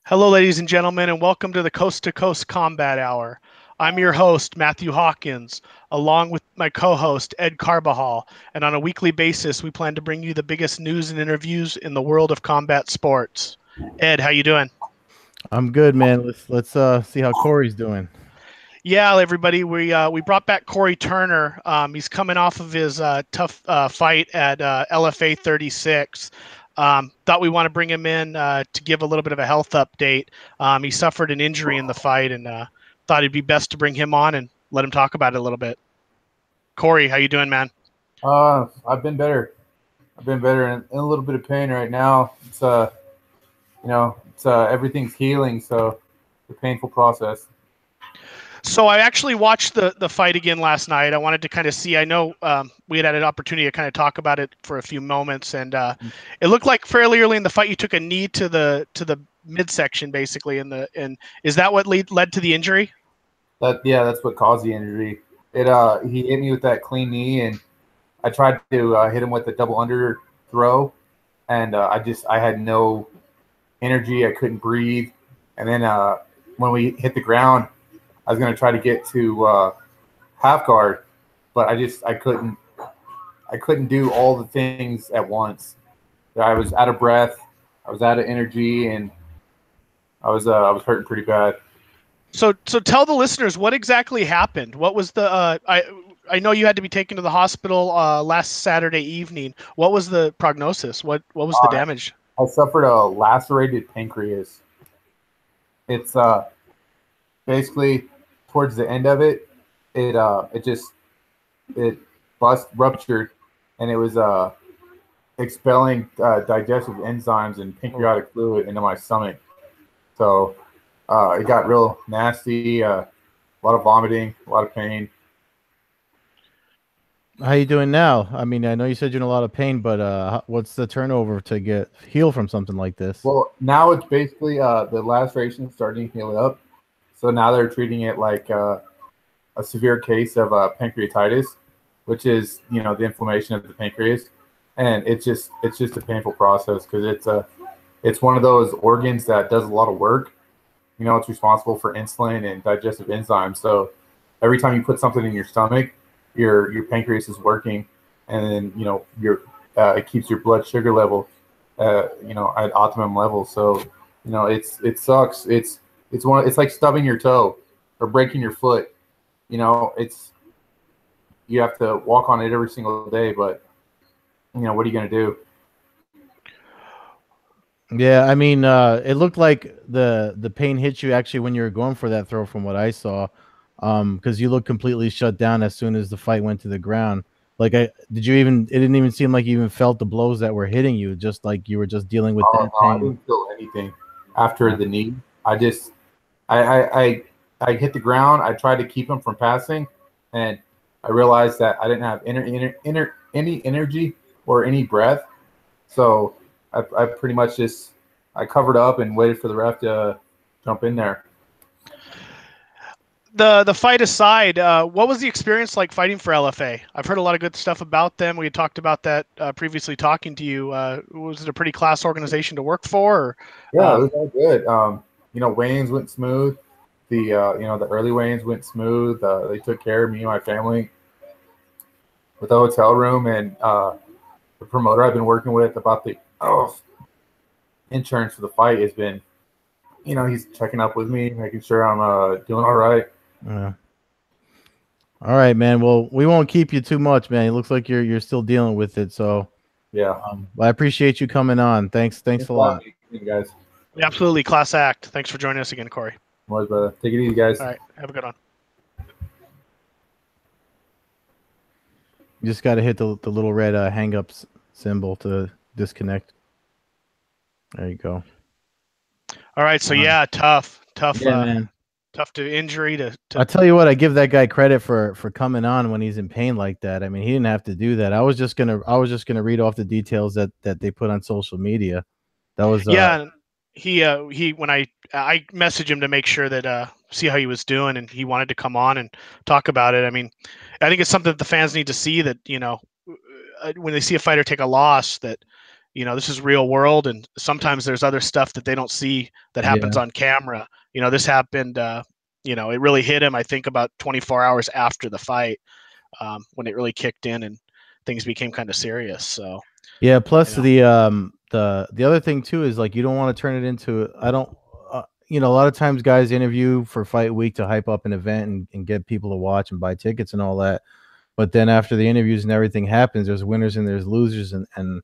Hello, ladies and gentlemen, and welcome to the Coast to Coast Combat Hour. I'm your host, Matthew Hawkins, along with my co-host, Ed Carbajal, and on a weekly basis, we plan to bring you the biggest news and interviews in the world of combat sports. Ed, how you doing? I'm good, man. Let's see how Corey's doing. Yeah, everybody, we brought back Cory Turner. He's coming off of his tough fight at LFA 36. Thought we want to bring him in to give a little bit of a health update. He suffered an injury in the fight, and thought it'd be best to bring him on and let him talk about it a little bit. Cory, how you doing, man? I've been better. I've been better in a little bit of pain right now. It's everything's healing, so it's a painful process. So I actually watched the fight again last night. I wanted to kind of see. I know we had an opportunity to kind of talk about it for a few moments, and it looked like fairly early in the fight you took a knee to the midsection, basically. And is that what led to the injury? That's what caused the injury. He hit me with that clean knee, and I tried to hit him with a double under throw, and I had no energy. I couldn't breathe, and then when we hit the ground, I was going to try to get to half guard, but I couldn't do all the things at once. I was out of breath, I was out of energy, and I was hurting pretty bad. So tell the listeners what exactly happened. What was the I know you had to be taken to the hospital last Saturday evening. What was the prognosis? What was the Uh, damage? I suffered a lacerated pancreas. It's basically towards the end of it, it ruptured, and it was expelling digestive enzymes and pancreatic fluid into my stomach. So it got real nasty. A lot of vomiting, a lot of pain. How you doing now? I mean, I know you said you're in a lot of pain, but what's the turnover to get healed from something like this? Well, now it's basically the laceration is starting to heal up. So now they're treating it like a severe case of pancreatitis, which is the inflammation of the pancreas, and it's just a painful process because it's one of those organs that does a lot of work. It's responsible for insulin and digestive enzymes. So every time you put something in your stomach, your pancreas is working, and then your it keeps your blood sugar level at optimum level. So it sucks. It's like stubbing your toe or breaking your foot. It's you have to walk on it every single day, but what are you going to do? Yeah, I mean, it looked like the pain hit you actually when you were going for that throw, from what I saw, because you looked completely shut down as soon as the fight went to the ground. Like, did you even? It didn't even seem like you even felt the blows that were hitting you. Just like you were just dealing with Oh that no, I pain. didn't feel anything after the knee. I just I hit the ground. I tried to keep him from passing, and I realized that I didn't have any energy or any breath. So I pretty much just I covered up and waited for the ref to jump in there. The fight aside, what was the experience like fighting for LFA? I've heard a lot of good stuff about them. We had talked about that previously talking to you. Was it a pretty class organization to work for? Or, Yeah, it was all good. Weigh-ins went smooth. The early weigh-ins went smooth. They took care of me and my family with the hotel room, and the promoter I've been working with about the insurance for the fight has been, he's checking up with me, making sure I'm doing all right. Yeah. All right, man. Well, we won't keep you too much, man. It looks like you're still dealing with it. So, Yeah. I appreciate you coming on. Thanks Thanks a for having lot. me, guys. absolutely, class act. Thanks for joining us again, Cory. Always, brother. Take it easy, guys. All right, have a good one. You just got to hit the little red hang up symbol to disconnect. There you go. All right, so yeah, tough, Yeah, man. tough to injury I tell you what, I give that guy credit for coming on when he's in pain like that. I mean, he didn't have to do that. I was just gonna read off the details that they put on social media. That was yeah. He when I messaged him to make sure that see how he was doing, and he wanted to come on and talk about it. I mean, I think it's something that the fans need to see, that when they see a fighter take a loss, that this is real world, and sometimes there's other stuff that they don't see that happens on camera. This happened. It really hit him, I think, about 24 hours after the fight, when it really kicked in and things became kind of serious. So yeah. Plus the other thing too is like you don't want to turn it into a lot of times guys interview for fight week to hype up an event and get people to watch and buy tickets and all that. But then after the interviews and everything happens, there's winners and there's losers, and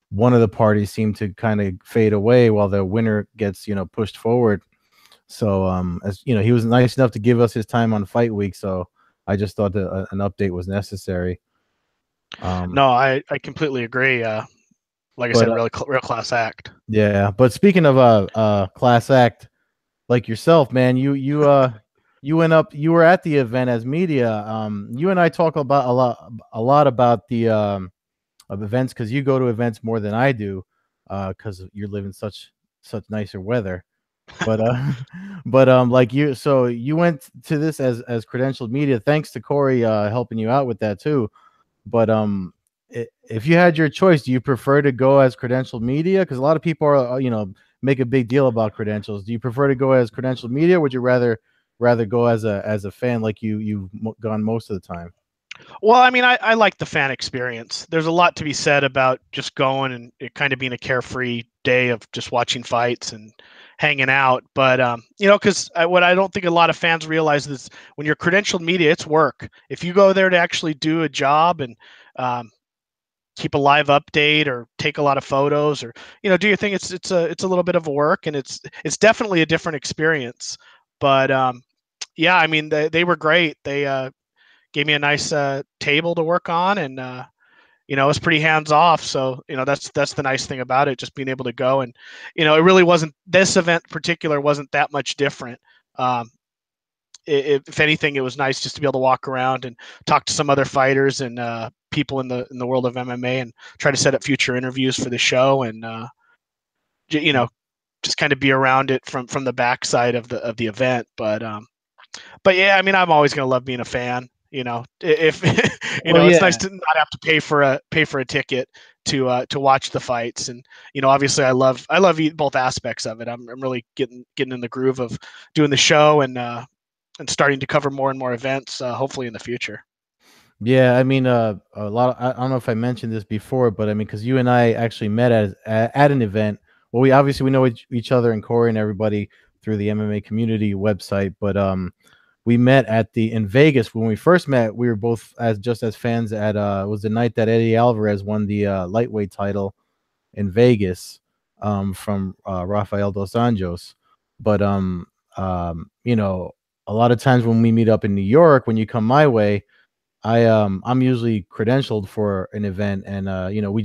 one of the parties seem to kind of fade away while the winner gets pushed forward. So as he was nice enough to give us his time on fight week, so I just thought that an update was necessary. No, I completely agree. Like I said, real class act. Yeah, but speaking of class act like yourself, man, you were at the event as media. You and I talk about a lot about the of events because you go to events more than I do because you're living such nicer weather. But like you went to this as credentialed media, thanks to Cory helping you out with that too. But if you had your choice, do you prefer to go as credentialed media? Because a lot of people are make a big deal about credentials. Do you prefer to go as credentialed media? Or would you rather go as a fan like you've gone most of the time? Well, I mean, I like the fan experience. There's a lot to be said about just going and it kind of being a carefree day of just watching fights and hanging out. But because what I don't think a lot of fans realize is when you're credentialed media, it's work. If you go there to actually do a job and keep a live update or take a lot of photos or do your thing, it's a little bit of work, and it's definitely a different experience. But yeah, I mean, they were great. They gave me a nice table to work on, and it was pretty hands off. So that's the nice thing about it, just being able to go. And it really wasn't, this event in particular wasn't that much different. If anything, it was nice just to be able to walk around and talk to some other fighters and people in the world of MMA, and try to set up future interviews for the show, and just kind of be around it from the backside of the event. But yeah, I mean, I'm always gonna love being a fan. If it's nice to not have to pay for a ticket to watch the fights. And obviously I love both aspects of it. I'm really getting in the groove of doing the show and starting to cover more and more events, hopefully in the future. Yeah, I mean, a lot. I don't know if I mentioned this before, but I mean, because you and I actually met at an event. Well, we know each other and Cory and everybody through the MMA community website, but we met in Vegas. When we first met, we were both just as fans at it was the night that Eddie Alvarez won the lightweight title in Vegas from Rafael dos Anjos. But a lot of times when we meet up in New York, when you come my way, I'm usually credentialed for an event, and we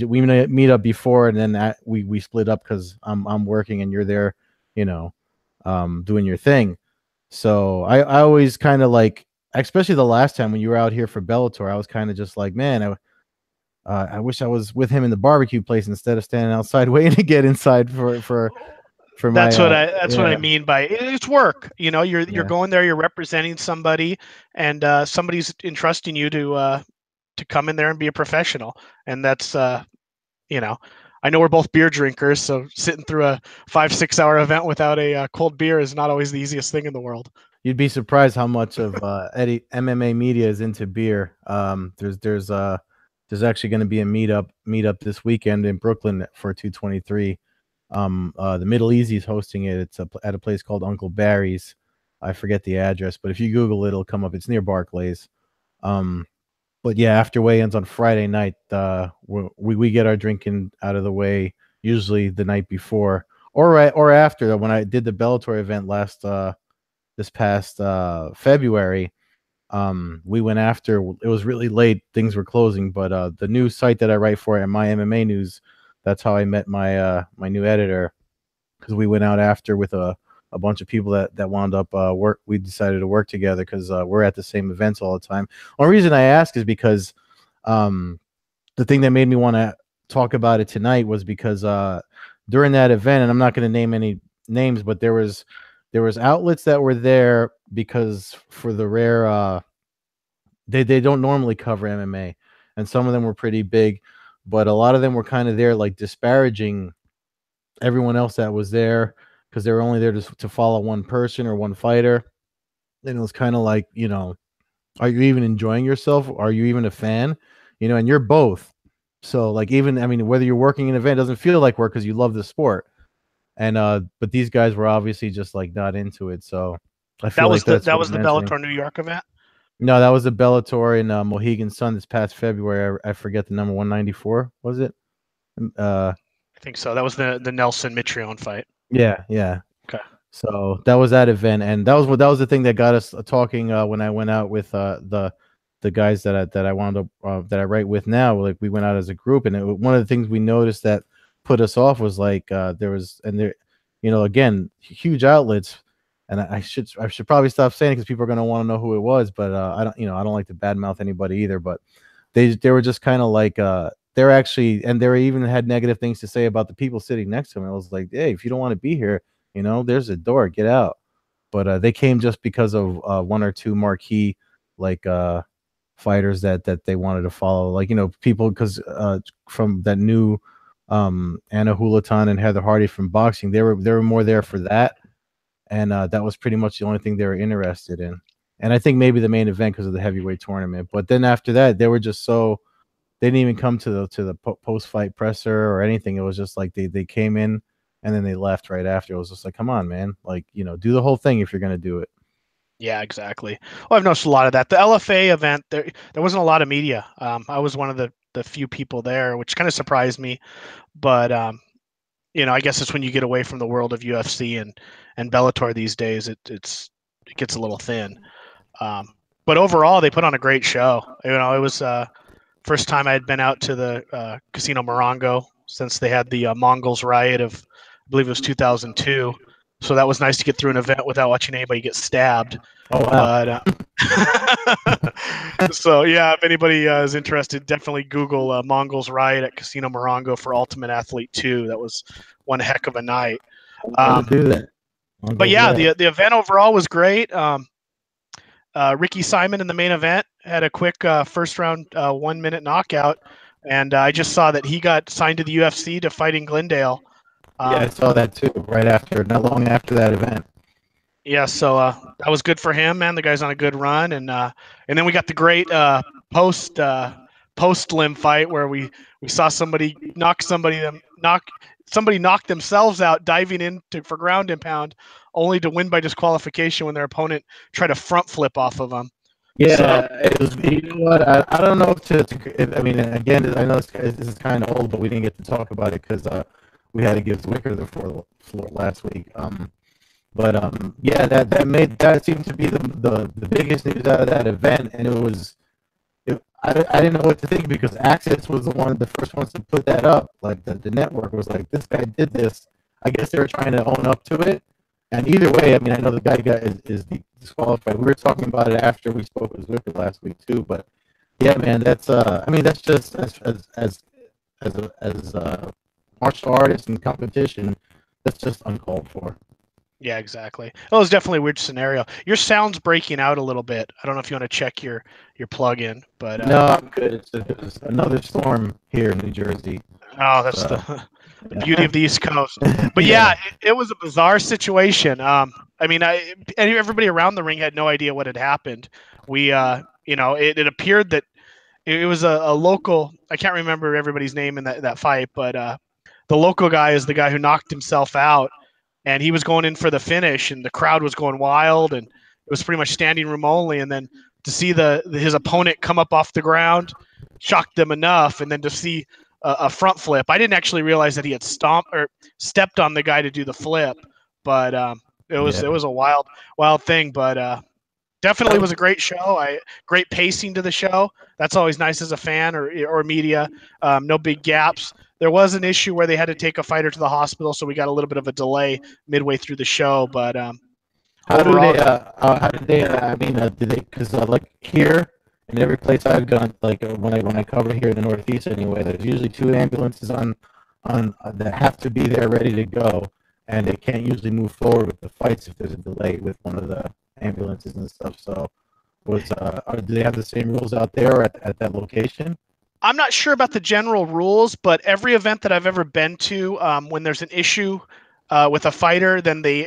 meet up before, and then we split up because I'm working and you're there, doing your thing. So I always kind of like, especially the last time when you were out here for Bellator, I was kind of just like, man, I wish I was with him in the barbecue place instead of standing outside waiting to get inside for my. That's what I mean by it's work. You're going there, you're representing somebody, and somebody's entrusting you to come in there and be a professional. And that's I know we're both beer drinkers, so sitting through a 5-6 hour event without a cold beer is not always the easiest thing in the world. You'd be surprised how much of Eddie MMA media is into beer. There's actually going to be a meetup this weekend in Brooklyn for 223. The Middle Easy is hosting it. It's at a place called Uncle Barry's. I forget the address, but if you Google it, it'll come up. It's near Barclays. But yeah, after weigh-ins on Friday night, we get our drinking out of the way usually the night before or after. When I did the Bellator event this past February, we went after. It was really late, things were closing, but the new site that I write for at My MMA News, that's how I met my my new editor, because we went out after with a bunch of people that wound up work. We decided to work together because we're at the same events all the time. One reason I ask is because the thing that made me want to talk about it tonight was because during that event, and I'm not going to name any names, but there was outlets that were there because for the rare they don't normally cover MMA, and some of them were pretty big, but a lot of them were kind of there like disparaging everyone else that was there because they were only there to follow one person or one fighter. And it was kind of like, are you even enjoying yourself? Are you even a fan? And you're both. So like, even, I mean, whether you're working an event, it doesn't feel like work because you love the sport. And but these guys were obviously just like not into it. So I feel like that's that what was I'm the mentioning. Bellator New York event. No, that was the Bellator in Mohegan Sun this past February. I forget the number, 194 was it? I think so. That was the Nelson Mitrione fight. Yeah, yeah. Okay. So that was that event, and that was the thing that got us talking when I went out with the guys that I wound up that I write with now. Like we went out as a group, and one of the things we noticed that put us off was like there was, and there, again, huge outlets, and I should probably stop saying it because people are going to want to know who it was, but I don't like to badmouth anybody either, but they were just kind of like they're actually, and they even had negative things to say about the people sitting next to them. I was like, hey, if you don't want to be here, there's a door, get out. But they came just because of one or two marquee like fighters that they wanted to follow, like people, because from that new Anna Hulaton and Heather Hardy from boxing, they were more there for that, and that was pretty much the only thing they were interested in. And I think maybe the main event because of the heavyweight tournament. But then after that, they were just so, they didn't even come to the post fight presser or anything. It was just like they came in and then they left right after. It was just like, come on, man, like do the whole thing if you're gonna do it. Yeah, exactly. Well, I've noticed a lot of that. The LFA event, there wasn't a lot of media. I was one of the few people there, which kind of surprised me. But I guess it's when you get away from the world of UFC and Bellator these days, it gets a little thin. But overall, they put on a great show. It was first time I had been out to the Casino Morongo since they had the Mongols riot of, I believe it was 2002. So that was nice to get through an event without watching anybody get stabbed. Oh wow! But so yeah, if anybody is interested, definitely Google Mongols riot at Casino Morongo for Ultimate Athlete 2. That was one heck of a night. Do that. But yeah, the event overall was great. Ricky Simon in the main event had a quick first round 1 minute knockout, and I just saw that he got signed to the UFC to fight in Glendale. Yeah, I saw that too. Right after, not long after that event. Yeah, so that was good for him, man. The guy's on a good run, and then we got the great post limb fight where we saw somebody knock themselves out diving into for ground and pound, only to win by disqualification when their opponent tried a front flip off of them. Yeah, so, it was. You know what? I don't know if I mean, again, I know this is kind of old, but we didn't get to talk about it because we had to give Zwicker the floor last week. Yeah, that seemed to be the biggest news out of that event, and it was. I didn't know what to think because Access was the first ones to put that up. Like the network was like, this guy did this. I guess they were trying to own up to it. And either way, I mean, I know the guy is disqualified. We were talking about it after we spoke with Zwicker last week too. But yeah, man, that's that's just as a martial artist in competition, that's just uncalled for. Yeah, exactly. It was definitely a weird scenario. Your sound's breaking out a little bit. I don't know if you want to check your plug-in, but no, I'm good. It's another storm here in New Jersey. Oh, that's the beauty of the East Coast. But yeah, it was a bizarre situation. I mean, everybody around the ring had no idea what had happened. We, it appeared that it was a local. I can't remember everybody's name in that fight, but the local guy is the guy who knocked himself out. And he was going in for the finish, and the crowd was going wild, and it was pretty much standing room only. And then to see his opponent come up off the ground shocked them enough, and then to see a front flip. I didn't actually realize that he had stepped on the guy to do the flip, but it was a wild thing. But definitely was a great show. Great pacing to the show. That's always nice as a fan or media. No big gaps. There was an issue where they had to take a fighter to the hospital, so we got a little bit of a delay midway through the show. But how did they? I mean, did they? Because like here in every place I've gone, like when I cover here in the Northeast anyway, there's usually 2 ambulances on that have to be there ready to go, and they can't usually move forward with the fights if there's a delay with one of the ambulances and stuff. So, do they have the same rules out there at that location? I'm not sure about the general rules, but every event that I've ever been to, when there's an issue with a fighter, then they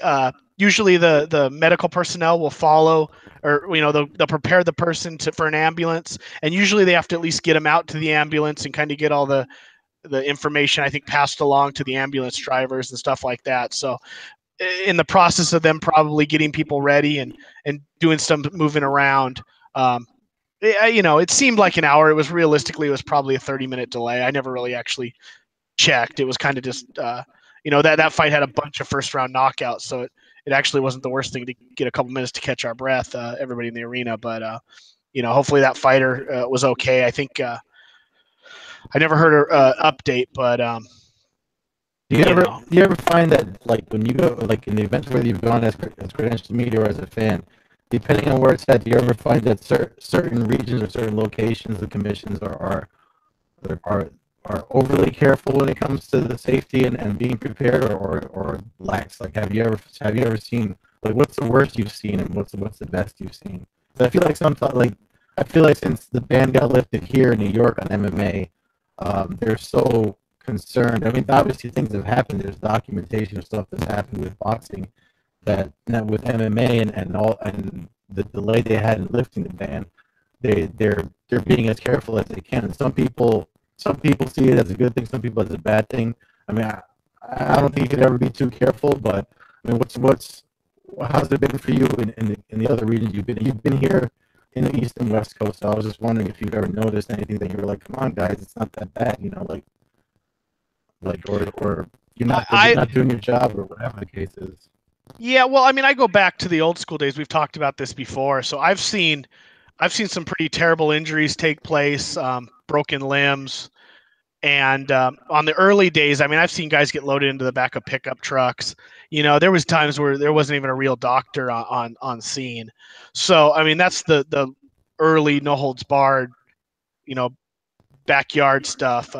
usually the medical personnel will follow, or they'll prepare the person for an ambulance, and usually they have to at least get them out to the ambulance and kind of get all the information, I think, passed along to the ambulance drivers and stuff like that. So in the process of them probably getting people ready and doing some moving around. It seemed like an hour. It was probably a 30-minute delay. I never really actually checked. It was kind of just, that fight had a bunch of first round knockouts. So it actually wasn't the worst thing to get a couple minutes to catch our breath, everybody in the arena. But, hopefully that fighter was okay. I think I never heard an update, but do you ever find that, like, when you go, like, in the events where you've gone as credentialed media or as a fan, depending on where it's at, do you ever find that certain regions or certain locations, the commissions are overly careful when it comes to the safety and being prepared, or lax? Like, have you ever seen, like, what's the worst you've seen and what's the best you've seen? So I feel like since the ban got lifted here in New York on MMA, they're so concerned. I mean, obviously things have happened. There's documentation of stuff that's happened with boxing, that with MMA and the delay they had in lifting the ban, they're being as careful as they can. And some people see it as a good thing, some people as a bad thing. I mean, I don't think you could ever be too careful, but I mean, how's it been for you in the other regions you've been? You've been here in the East and West Coast, so I was just wondering if you've ever noticed anything that you were like, come on, guys, it's not that bad, or you're not doing your job, or whatever the case is. Yeah, well, I mean, I go back to the old school days. We've talked about this before, so I've seen some pretty terrible injuries take place, broken limbs, and on the early days, I mean, I've seen guys get loaded into the back of pickup trucks. There was times where there wasn't even a real doctor on scene. So, I mean, that's the early no holds barred, backyard stuff.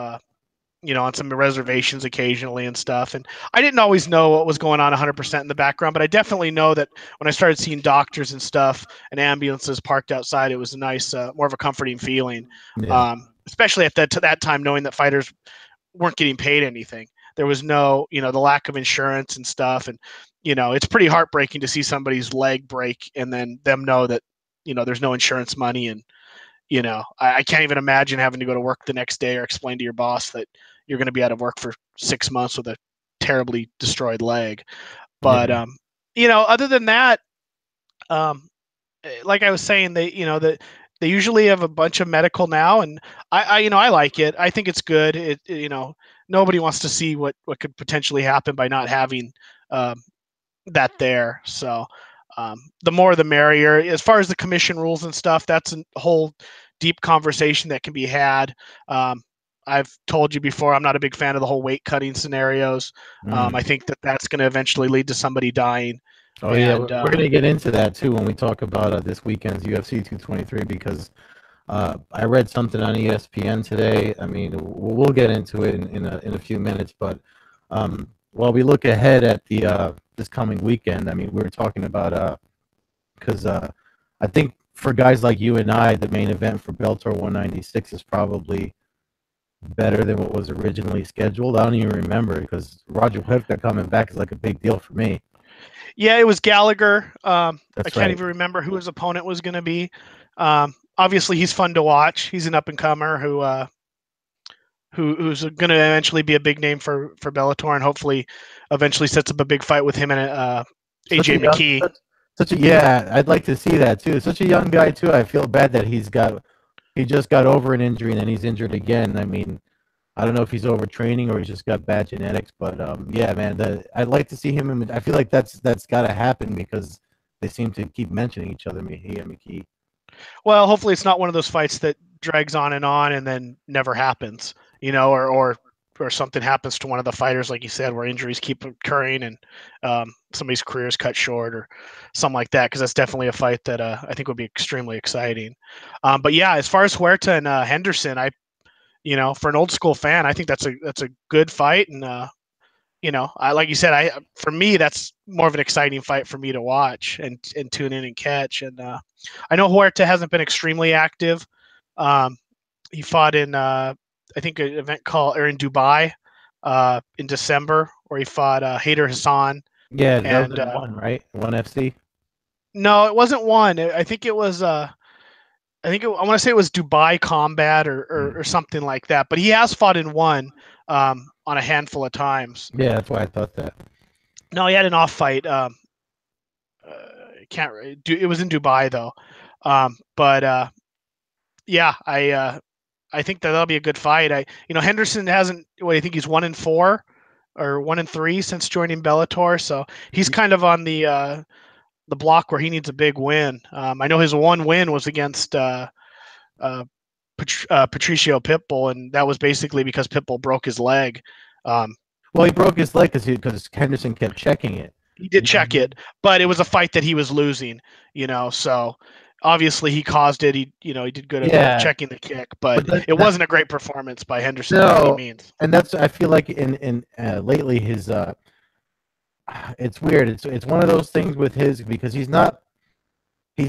On some reservations occasionally and stuff. And I didn't always know what was going on 100% in the background, but I definitely know that when I started seeing doctors and stuff and ambulances parked outside, it was a nice, more of a comforting feeling. Yeah. Especially at that time, knowing that fighters weren't getting paid anything. There was no, the lack of insurance and stuff. And, it's pretty heartbreaking to see somebody's leg break and then them know that, there's no insurance money. And, I can't even imagine having to go to work the next day or explain to your boss that you're going to be out of work for 6 months with a terribly destroyed leg. But, other than that, like I was saying, they usually have a bunch of medical now, and I like it. I think it's good. Nobody wants to see what could potentially happen by not having that there. So the more the merrier. As far as the commission rules and stuff, that's a whole deep conversation that can be had. I've told you before, I'm not a big fan of the whole weight cutting scenarios. I think that's going to eventually lead to somebody dying. Oh, yeah, we're going to get into that too when we talk about this weekend's UFC 223, because I read something on ESPN today. I mean, we'll get into it in a few minutes, but while we look ahead at the this coming weekend, I mean, we were talking about because I think for guys like you and I, the main event for Bellator 196 is probably better than what was originally scheduled. I don't even remember, because Roger Huefka coming back is like a big deal for me. Yeah, it was Gallagher. I can't right. even remember who his opponent was going to be. Obviously, he's fun to watch. He's an up-and-comer who's going to eventually be a big name for Bellator, and hopefully eventually sets up a big fight with him and AJ McKee. Yeah, I'd like to see that too. Such a young guy too. I feel bad that he just got over an injury and then he's injured again. I mean, I don't know if he's overtraining or he's just got bad genetics, but yeah, man, I'd like to see him. I feel like that's got to happen, because they seem to keep mentioning each other, Mejia and McKee. Well, hopefully it's not one of those fights that drags on and then never happens, or something happens to one of the fighters, like you said, where injuries keep occurring and somebody's career is cut short or something like that, because that's definitely a fight that I think would be extremely exciting. But yeah, as far as Huerta and Henderson, for an old school fan, I think that's a good fight, and like you said, for me that's more of an exciting fight for me to watch and tune in and catch. And I know Huerta hasn't been extremely active. He fought in I think an event called or in Dubai in December, where he fought Hader Hassan. Yeah, that was And in one, right? One FC. no, it wasn't one. I think it was. I want to say it was Dubai Combat or something like that. But he has fought in one on a handful of times. Yeah, that's why I thought that. No, he had an off fight. Can't. It was in Dubai though. But yeah, I think that'll be a good fight. Henderson hasn't. What I think he's 1-4 or 1-3 since joining Bellator, so he's kind of on the block where he needs a big win. I know his one win was against Patricio Pitbull, and that was basically because Pitbull broke his leg. Well, he broke his leg because Henderson kept checking it. He did check it, but it was a fight that he was losing. So obviously he caused it. He did good at checking the kick, but it wasn't a great performance by Henderson by any means. And that's, I feel like in lately his it's weird. It's one of those things with his, because he's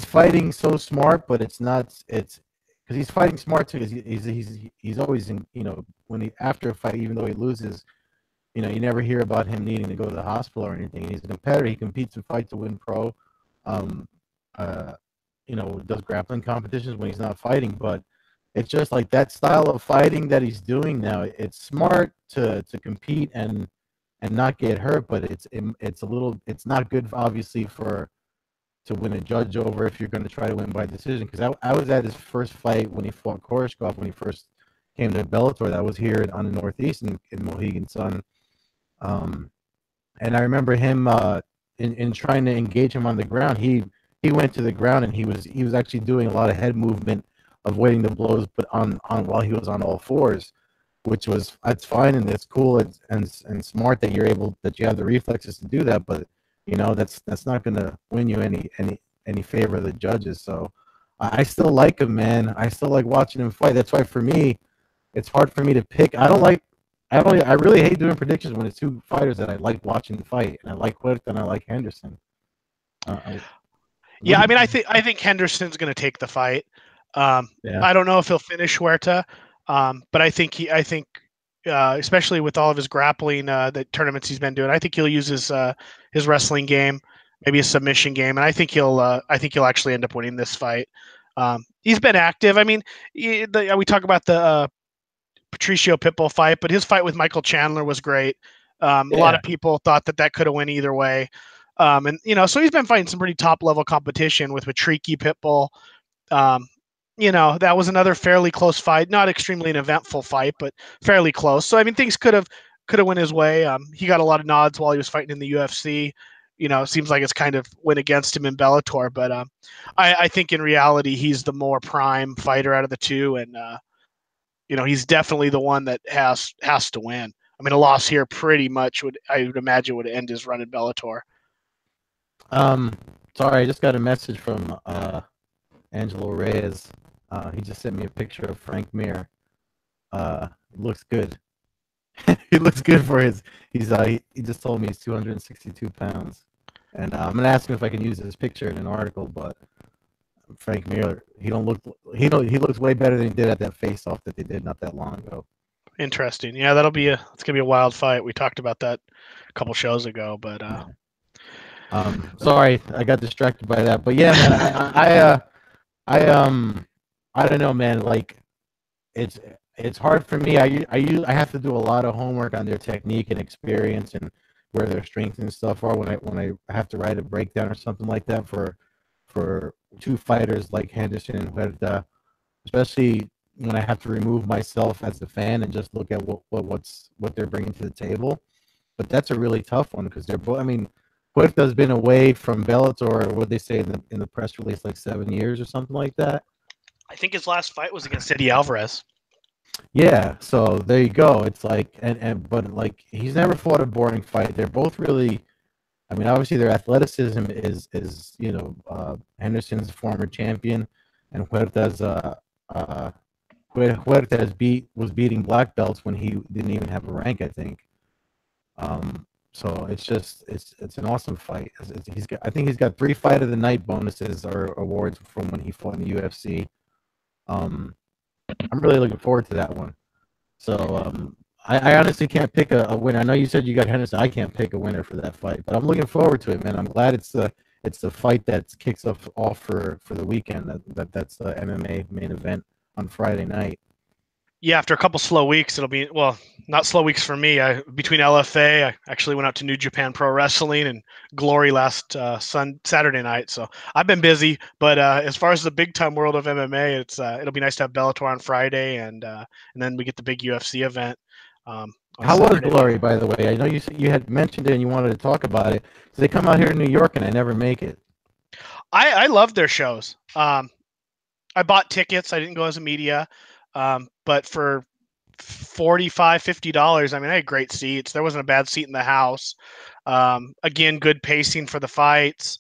fighting so smart, but it's because he's fighting smart too. He's always in, when he, after a fight, even though he loses, you never hear about him needing to go to the hospital or anything. He's a competitor. He competes in Fight to Win Pro. Does grappling competitions when he's not fighting, but it's just like that style of fighting that he's doing now. It's smart to compete and not get hurt, but it's not good, obviously, to win a judge over if you're going to try to win by decision. Because I was at his first fight when he fought Koreshkov when he first came to Bellator. That was here on the Northeast in Mohegan Sun. And I remember him in trying to engage him on the ground. He went to the ground and he was actually doing a lot of head movement, avoiding the blows, but on while he was on all fours, which that's fine and it's cool and smart that you have the reflexes to do that. But that's not going to win you any favor of the judges. So I still like him, man. I still like watching him fight. That's why for me, it's hard for me to pick. I really hate doing predictions when it's two fighters that I like watching fight, and I like Huerta and I like Henderson. Yeah, I mean, I think Henderson's going to take the fight. I don't know if he'll finish Huerta, but I think especially with all of his grappling, the tournaments he's been doing, I think he'll use his wrestling game, maybe a submission game, and I think he'll actually end up winning this fight. He's been active. I mean, we talk about the Patricio Pitbull fight, but his fight with Michael Chandler was great. A lot of people thought that could have went either way. So he's been fighting some pretty top level competition with Tricky Pitbull. That was another fairly close fight, not extremely an eventful fight, but fairly close. So I mean, things could have went his way. He got a lot of nods while he was fighting in the UFC. It seems like it's kind of went against him in Bellator, but I think in reality he's the more prime fighter out of the two, and he's definitely the one that has to win. I mean, a loss here pretty much would imagine would end his run in Bellator. Sorry, I just got a message from Angelo Reyes. He just sent me a picture of Frank Mir. Looks good. He looks good for he just told me he's 262 pounds. And I'm gonna ask him if I can use his picture in an article, but Frank Mir, he looks way better than he did at that face-off that they did not that long ago. Interesting. Yeah, it's gonna be a wild fight. We talked about that a couple shows ago, but sorry, I got distracted by that. But yeah, man, I don't know, man. Like, it's hard for me. I have to do a lot of homework on their technique and experience and where their strengths and stuff are when I have to write a breakdown or something like that for two fighters like Henderson and Huerta, especially when I have to remove myself as the fan and just look at what they're bringing to the table. But that's a really tough one because they're both. I mean, Huerta's been away from Bellator, what they say in the press release, like 7 years or something like that. I think his last fight was against Eddie Alvarez. Yeah, so there you go. It's like, but like he's never fought a boring fight. They're both really, I mean, obviously their athleticism is Henderson's a former champion, and Huerta was beating black belts when he didn't even have a rank, I think. So it's an awesome fight. I think he's got 3 fight of the night bonuses or awards from when he fought in the UFC. I'm really looking forward to that one. So I honestly can't pick a winner. I know you said you got Henderson. I can't pick a winner for that fight, but I'm looking forward to it, man. I'm glad it's the fight that kicks off for the weekend. That's the MMA main event on Friday night. Yeah, after a couple slow weeks, it'll be, well, not slow weeks for me. Between LFA, I actually went out to New Japan Pro Wrestling and Glory last Saturday night. So I've been busy. But as far as the big time world of MMA, it'll be nice to have Bellator on Friday, and then we get the big UFC event. On How was Saturday. Glory, by the way? I know you had mentioned it and you wanted to talk about it. So they come out here in New York and I never make it. I love their shows. I bought tickets. I didn't go as a media, but for $45-50, I mean, I had great seats. There wasn't a bad seat in the house. Again, good pacing for the fights.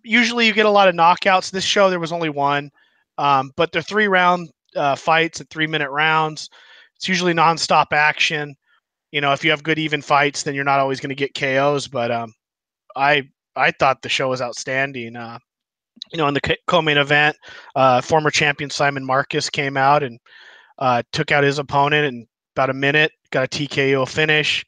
Usually you get a lot of knockouts. This show, there was only one, but they're 3-round fights at 3-minute rounds. It's usually nonstop action. If you have good even fights, then you're not always going to get KOs. But I thought the show was outstanding. In the co-main event, former champion Simon Marcus came out and took out his opponent in about a minute, got a TKO finish.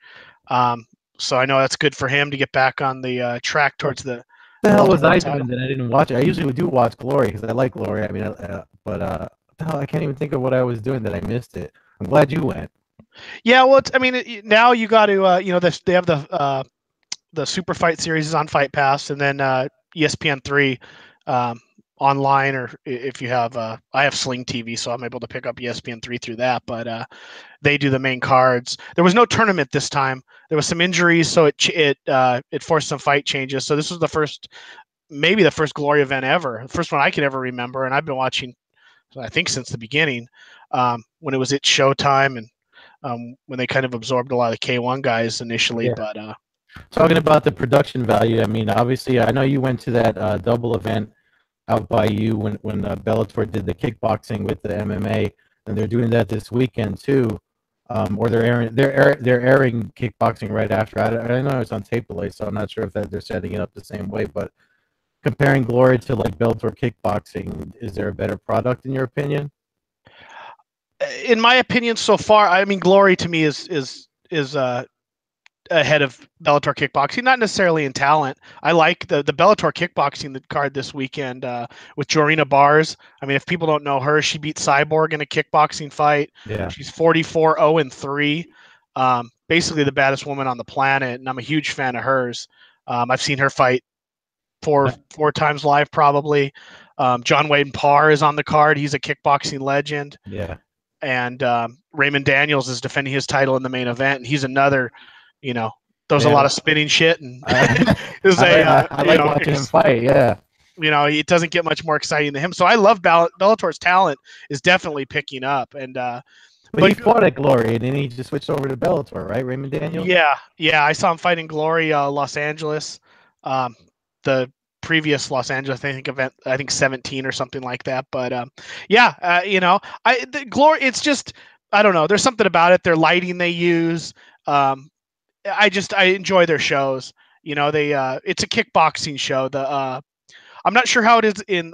So I know that's good for him to get back on the track towards the. What the hell was I doing that I didn't watch it? I usually do watch Glory because I like Glory. I mean, but what the hell, I can't even think of what I was doing that I missed it. I'm glad you went. Yeah, well, now you got to, they have the Super Fight series is on Fight Pass, and then ESPN3 online, or if you have, I have Sling TV, so I'm able to pick up ESPN3 through that. But they do the main cards. There was no tournament this time. There was some injuries, so it forced some fight changes. So this was maybe the first Glory event ever, the first one I could ever remember, and I've been watching, I think, since the beginning, when it was at Showtime, and when they kind of absorbed a lot of the K1 guys initially. Yeah. But talking about the production value, I mean, obviously, I know you went to that double event out by you when Bellator did the kickboxing with the MMA, and they're doing that this weekend too. Or they're airing kickboxing right after. I know it's on tape delay, so I'm not sure if they're setting it up the same way. But comparing Glory to like Bellator kickboxing, is there a better product in your opinion? In my opinion, so far, I mean, Glory to me is ahead of Bellator kickboxing, not necessarily in talent. I like the Bellator kickboxing card this weekend with Jorina Bars. I mean, if people don't know her, she beat Cyborg in a kickboxing fight. Yeah. She's 44-0-3. Basically the baddest woman on the planet, and I'm a huge fan of hers. I've seen her fight four times live, probably. John Wayne Parr is on the card. He's a kickboxing legend. Yeah. And Raymond Daniels is defending his title in the main event, and he's another, there's a lot of spinning shit, and I like watching him fight. Yeah, it doesn't get much more exciting than him. So I love Bellator's talent is definitely picking up, and but he fought at Glory, and then he just switched over to Bellator, right? Raymond Daniels. Yeah, I saw him fight in Glory, Los Angeles, the previous Los Angeles, event, I think 17 or something like that. But the Glory, it's just, I don't know. There's something about it. Their lighting they use. I enjoy their shows. It's a kickboxing show. I'm not sure how it is in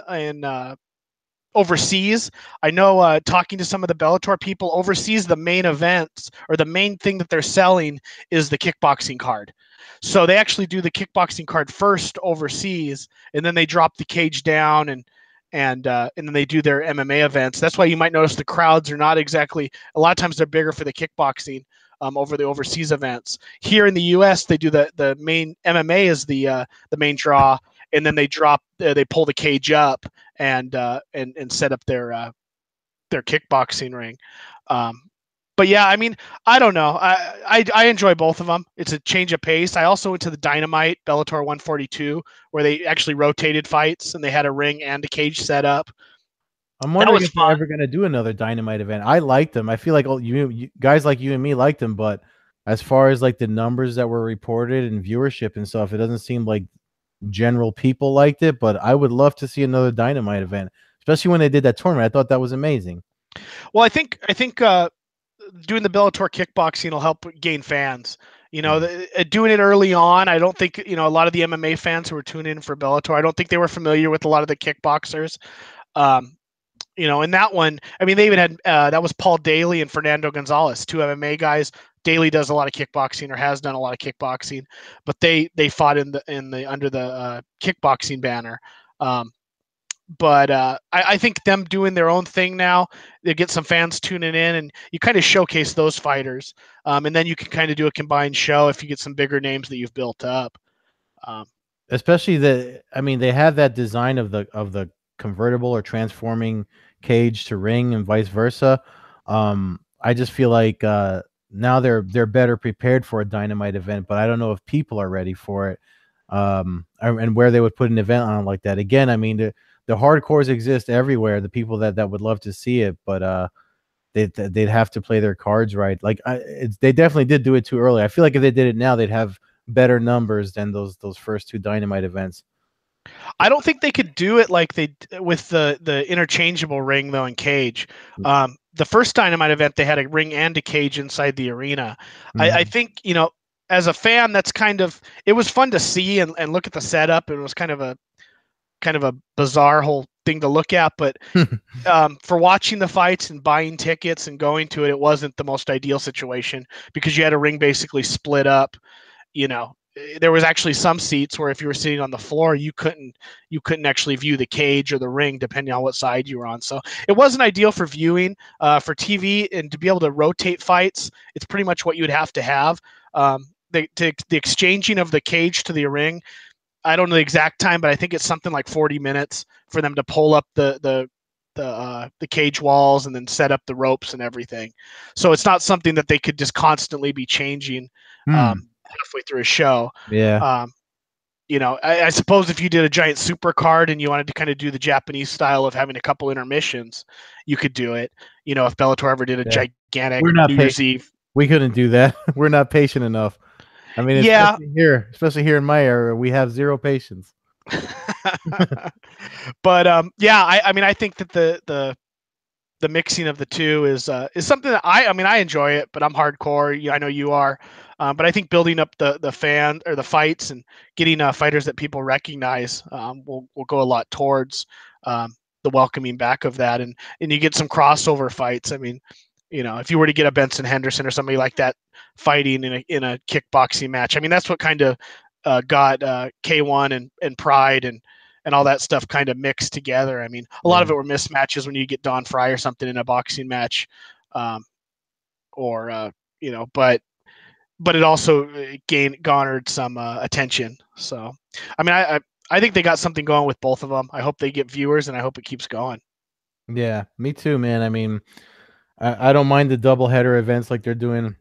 overseas. I know talking to some of the Bellator people overseas, the main events or the main thing that they're selling is the kickboxing card. So they actually do the kickboxing card first overseas, and then they drop the cage down and then they do their MMA events. That's why you might notice the crowds are not exactly. A lot of times they're bigger for the kickboxing over the overseas events. Here in the U.S., they do the main MMA is the main draw, and then they pull the cage up and set up their kickboxing ring. But yeah, I mean, I don't know. I enjoy both of them. It's a change of pace. I also went to the Dynamite Bellator 142 where they actually rotated fights and they had a ring and a cage set up. I'm wondering if they're ever going to do another Dynamite event. I liked them. I feel like you guys like you and me liked them, but as far as like the numbers that were reported and viewership and stuff, it doesn't seem like general people liked it. But I would love to see another Dynamite event, especially when they did that tournament. I thought that was amazing. Well, I think doing the Bellator kickboxing will help gain fans. Doing it early on, I don't think a lot of the MMA fans who were tuning in for Bellator, I don't think they were familiar with a lot of the kickboxers. You know, in that one, I mean, they even had that was Paul Daly and Fernando Gonzalez, two MMA guys. Daly does a lot of kickboxing or has done a lot of kickboxing, but they fought in the under the kickboxing banner. But I think them doing their own thing now, they get some fans tuning in, and you kind of showcase those fighters, and then you can kind of do a combined show if you get some bigger names that you've built up. Especially they have that design of the convertible or transforming cage to ring and vice versa. I just feel like now they're better prepared for a Dynamite event, but I don't know if people are ready for it. And where they would put an event on like that. Again, I mean, the hardcores exist everywhere, the people that would love to see it, but they'd have to play their cards right. Like they definitely did do it too early. I feel like if they did it now, they'd have better numbers than those first two Dynamite events. I don't think they could do it like they with the interchangeable ring though and cage. The first Dynamite event, they had a ring and a cage inside the arena. I think, you know, as a fan, that's kind of, it was fun to see and look at the setup. It was kind of a bizarre whole thing to look at, but for watching the fights and buying tickets and going to it, it wasn't the most ideal situation because you had a ring basically split up. You know, there was actually some seats where if you were sitting on the floor, you couldn't actually view the cage or the ring depending on what side you were on. So it wasn't ideal for viewing. For TV and to be able to rotate fights, it's pretty much what you would have to have. The exchanging of the cage to the ring, I don't know the exact time, but I think it's something like 40 minutes for them to pull up the cage walls and then set up the ropes and everything. So it's not something that they could just constantly be changing halfway through a show. Yeah. You know, I suppose if you did a giant super card and you wanted to kind of do the Japanese style of having a couple intermissions, you could do it. You know, if Bellator ever did a gigantic New Year's Eve. We couldn't do that. We're not patient enough. I mean, especially here in my area, we have zero patience. But I mean, I think that the mixing of the two is something that I enjoy it, but I'm hardcore. I know you are, but I think building up the fan or the fights and getting fighters that people recognize will go a lot towards the welcoming back of that, and you get some crossover fights. I mean, you know, if you were to get a Benson Henderson or somebody like that fighting in a kickboxing match, I mean, that's what kind of got K1 and Pride and all that stuff kind of mixed together. I mean, a lot of it were mismatches when you get Don Fry or something in a boxing match, you know, but it also garnered some attention. So, I mean, I think they got something going with both of them. I hope they get viewers, and I hope it keeps going. Yeah, me too, man. I mean, I don't mind the doubleheader events like they're doing,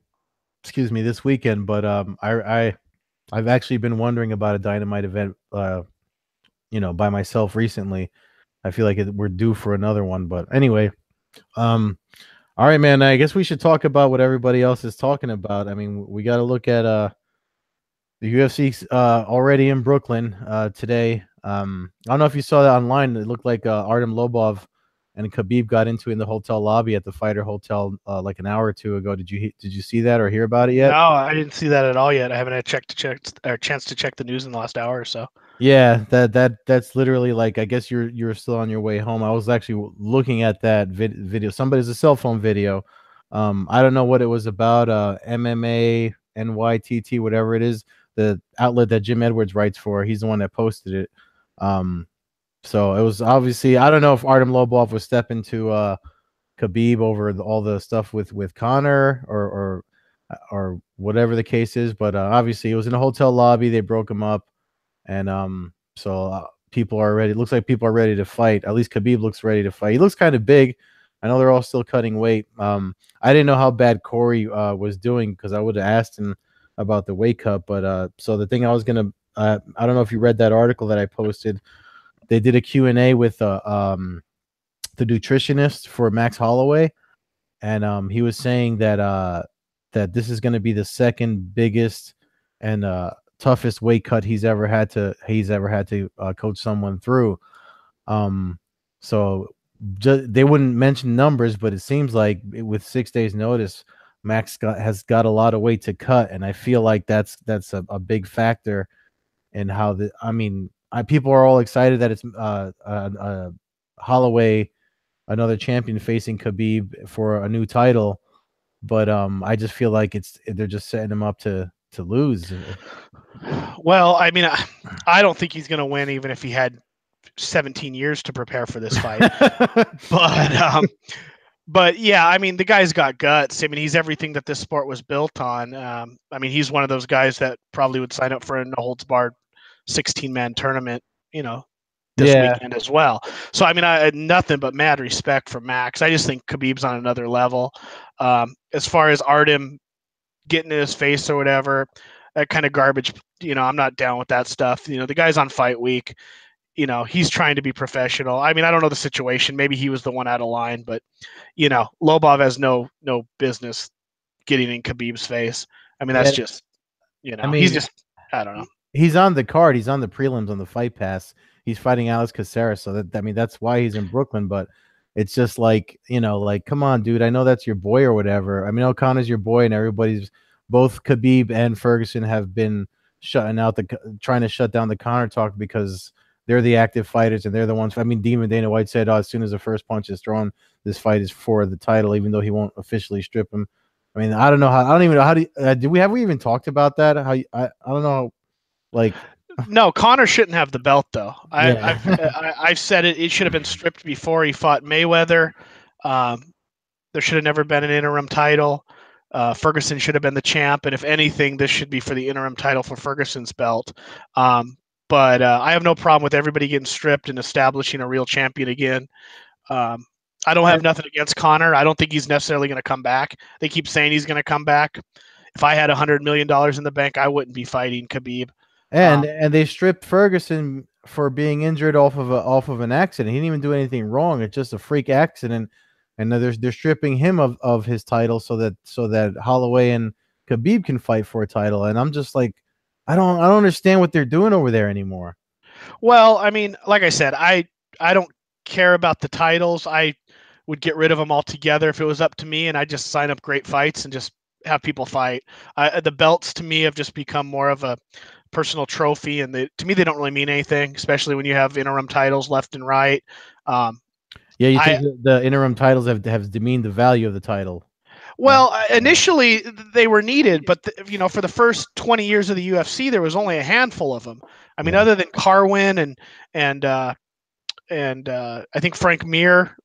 this weekend, but I've actually been wondering about a Dynamite event, you know, by myself recently. I feel like we're due for another one, but anyway, all right, man. I guess we should talk about what everybody else is talking about. I mean, we got to look at the UFC already in Brooklyn today. I don't know if you saw that online. It looked like Artem Lobov and Khabib got into in the hotel lobby at the Fighter Hotel like an hour or two ago. Did you see that or hear about it yet? No, I didn't see that at all yet. I haven't had a chance to check the news in the last hour or so. Yeah, that's literally like, I guess you're still on your way home. I was actually looking at that video. Somebody's a cell phone video. I don't know what it was about. MMA NYTT, whatever it is, the outlet that Jim Edwards writes for. He's the one that posted it. So it was obviously, I don't know if Artem Lobov was stepping to Khabib over all the stuff with Conor or whatever the case is, but obviously it was in a hotel lobby. They broke him up. And so people are ready. It looks like people are ready to fight. At least Khabib looks ready to fight. He looks kind of big. I know they're all still cutting weight. I didn't know how bad Cory was doing because I would have asked him about the weight cut. But so the thing I was gonna, I don't know if you read that article that I posted. They did a Q&A with the nutritionist for Max Holloway, and he was saying that that this is going to be the second biggest and toughest weight cut he's ever had to coach someone through. So they wouldn't mention numbers, but it seems like with 6 days notice, Max has got a lot of weight to cut, and I feel like that's a big factor in how people are all excited that it's Holloway another champion facing Khabib for a new title, but I just feel like they're just setting him up to lose. Well, I mean, I don't think he's going to win, even if he had 17 years to prepare for this fight. But yeah, I mean, the guy's got guts. I mean, he's everything that this sport was built on. I mean, he's one of those guys that probably would sign up for a no holds barred 16-man tournament, this weekend as well. So, I mean, I had nothing but mad respect for Max. I just think Khabib's on another level. As far as Artem getting in his face or whatever, that kind of garbage, I'm not down with that stuff. The guy's on fight week. He's trying to be professional. I mean, I don't know the situation. Maybe he was the one out of line, but Lobov has no business getting in Khabib's face. I mean, that's just, I mean, he's just, I don't know. He's on the card. He's on the prelims on the Fight Pass. He's fighting Alex Caceres. So that's why he's in Brooklyn. But it's just like, come on, dude. I know that's your boy or whatever. I mean, O'Connor's your boy, and both Khabib and Ferguson have been trying to shut down the Connor talk because they're the active fighters and they're the ones. I mean, Dana White said, as soon as the first punch is thrown, this fight is for the title, even though he won't officially strip him. I mean, I don't even know how have we even talked about that? I don't know. Like, no, Connor shouldn't have the belt though. I've said it should have been stripped before he fought Mayweather. There should have never been an interim title. Ferguson should have been the champ, and if anything, this should be for the interim title for Ferguson's belt. But I have no problem with everybody getting stripped and establishing a real champion again. I don't have nothing against Connor. I don't think he's necessarily going to come back. They keep saying he's going to come back. If I had $100 million in the bank, I wouldn't be fighting Khabib. And they stripped Ferguson for being injured off of an accident. He didn't even do anything wrong. It's just a freak accident, and they're stripping him of his title so that Holloway and Khabib can fight for a title. And I'm just like, I don't understand what they're doing over there anymore. Well, I mean, like I said, I don't care about the titles. I would get rid of them altogether if it was up to me, and I just sign up great fights and just have people fight. The belts to me have just become more of a personal trophy, and to me they don't really mean anything, especially when you have interim titles left and right. You think the interim titles have demeaned the value of the title? Well, initially they were needed, but for the first 20 years of the UFC, there was only a handful of them. I mean, other than Carwin and I think Frank Mir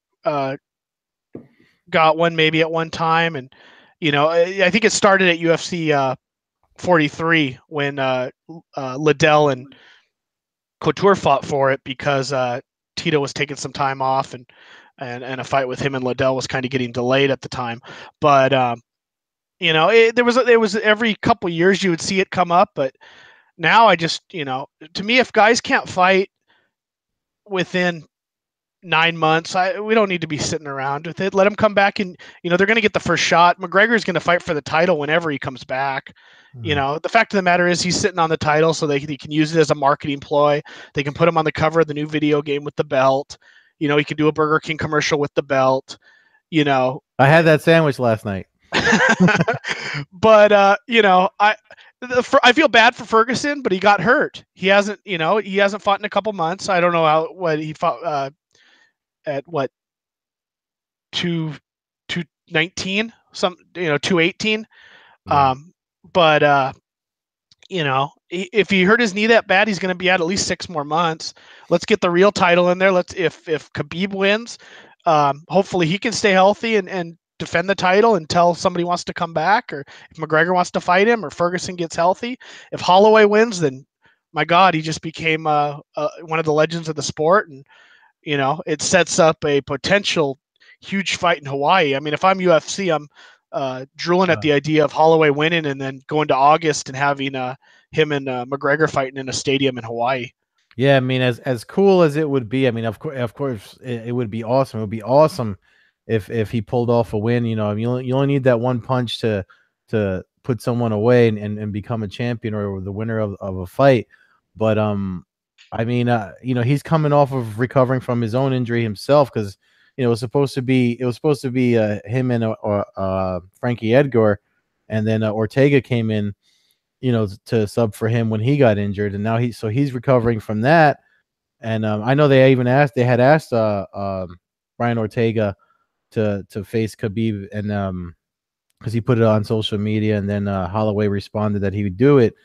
got one maybe at one time, and I think it started at UFC 43 when Liddell and Couture fought for it because Tito was taking some time off, and a fight with him and Liddell was kind of getting delayed at the time. But there was every couple of years you would see it come up, but now I just to me, if guys can't fight within 9 months, we don't need to be sitting around with it. Let him come back, and they're going to get the first shot. McGregor's going to fight for the title whenever he comes back. The fact of the matter is he's sitting on the title so they can use it as a marketing ploy. They can put him on the cover of the new video game with the belt. He can do a Burger King commercial with the belt. I had that sandwich last night. But I feel bad for Ferguson, but he got hurt. He hasn't fought in a couple months. I don't know what he fought at 219, 218. But if he hurt his knee that bad, he's going to be out at least 6 more months. Let's get the real title in there. If Khabib wins, hopefully he can stay healthy and defend the title until somebody wants to come back, or if McGregor wants to fight him, or Ferguson gets healthy. If Holloway wins, then my God, he just became one of the legends of the sport, and it sets up a potential huge fight in Hawaii. I mean, if I'm UFC, I'm drooling at the idea of Holloway winning and then going to August and having him and McGregor fighting in a stadium in Hawaii. Yeah, I mean, as cool as it would be, I mean, of course, it would be awesome. It would be awesome if he pulled off a win. You only need that one punch to put someone away and become a champion or the winner of a fight. But I mean, he's coming off of recovering from his own injury himself, because it was supposed to be him and Frankie Edgar, and then Ortega came in, to sub for him when he got injured, and now he's recovering from that. And I know they had asked Brian Brian Ortega to face Khabib, and because he put it on social media, and then Holloway responded that he would do it.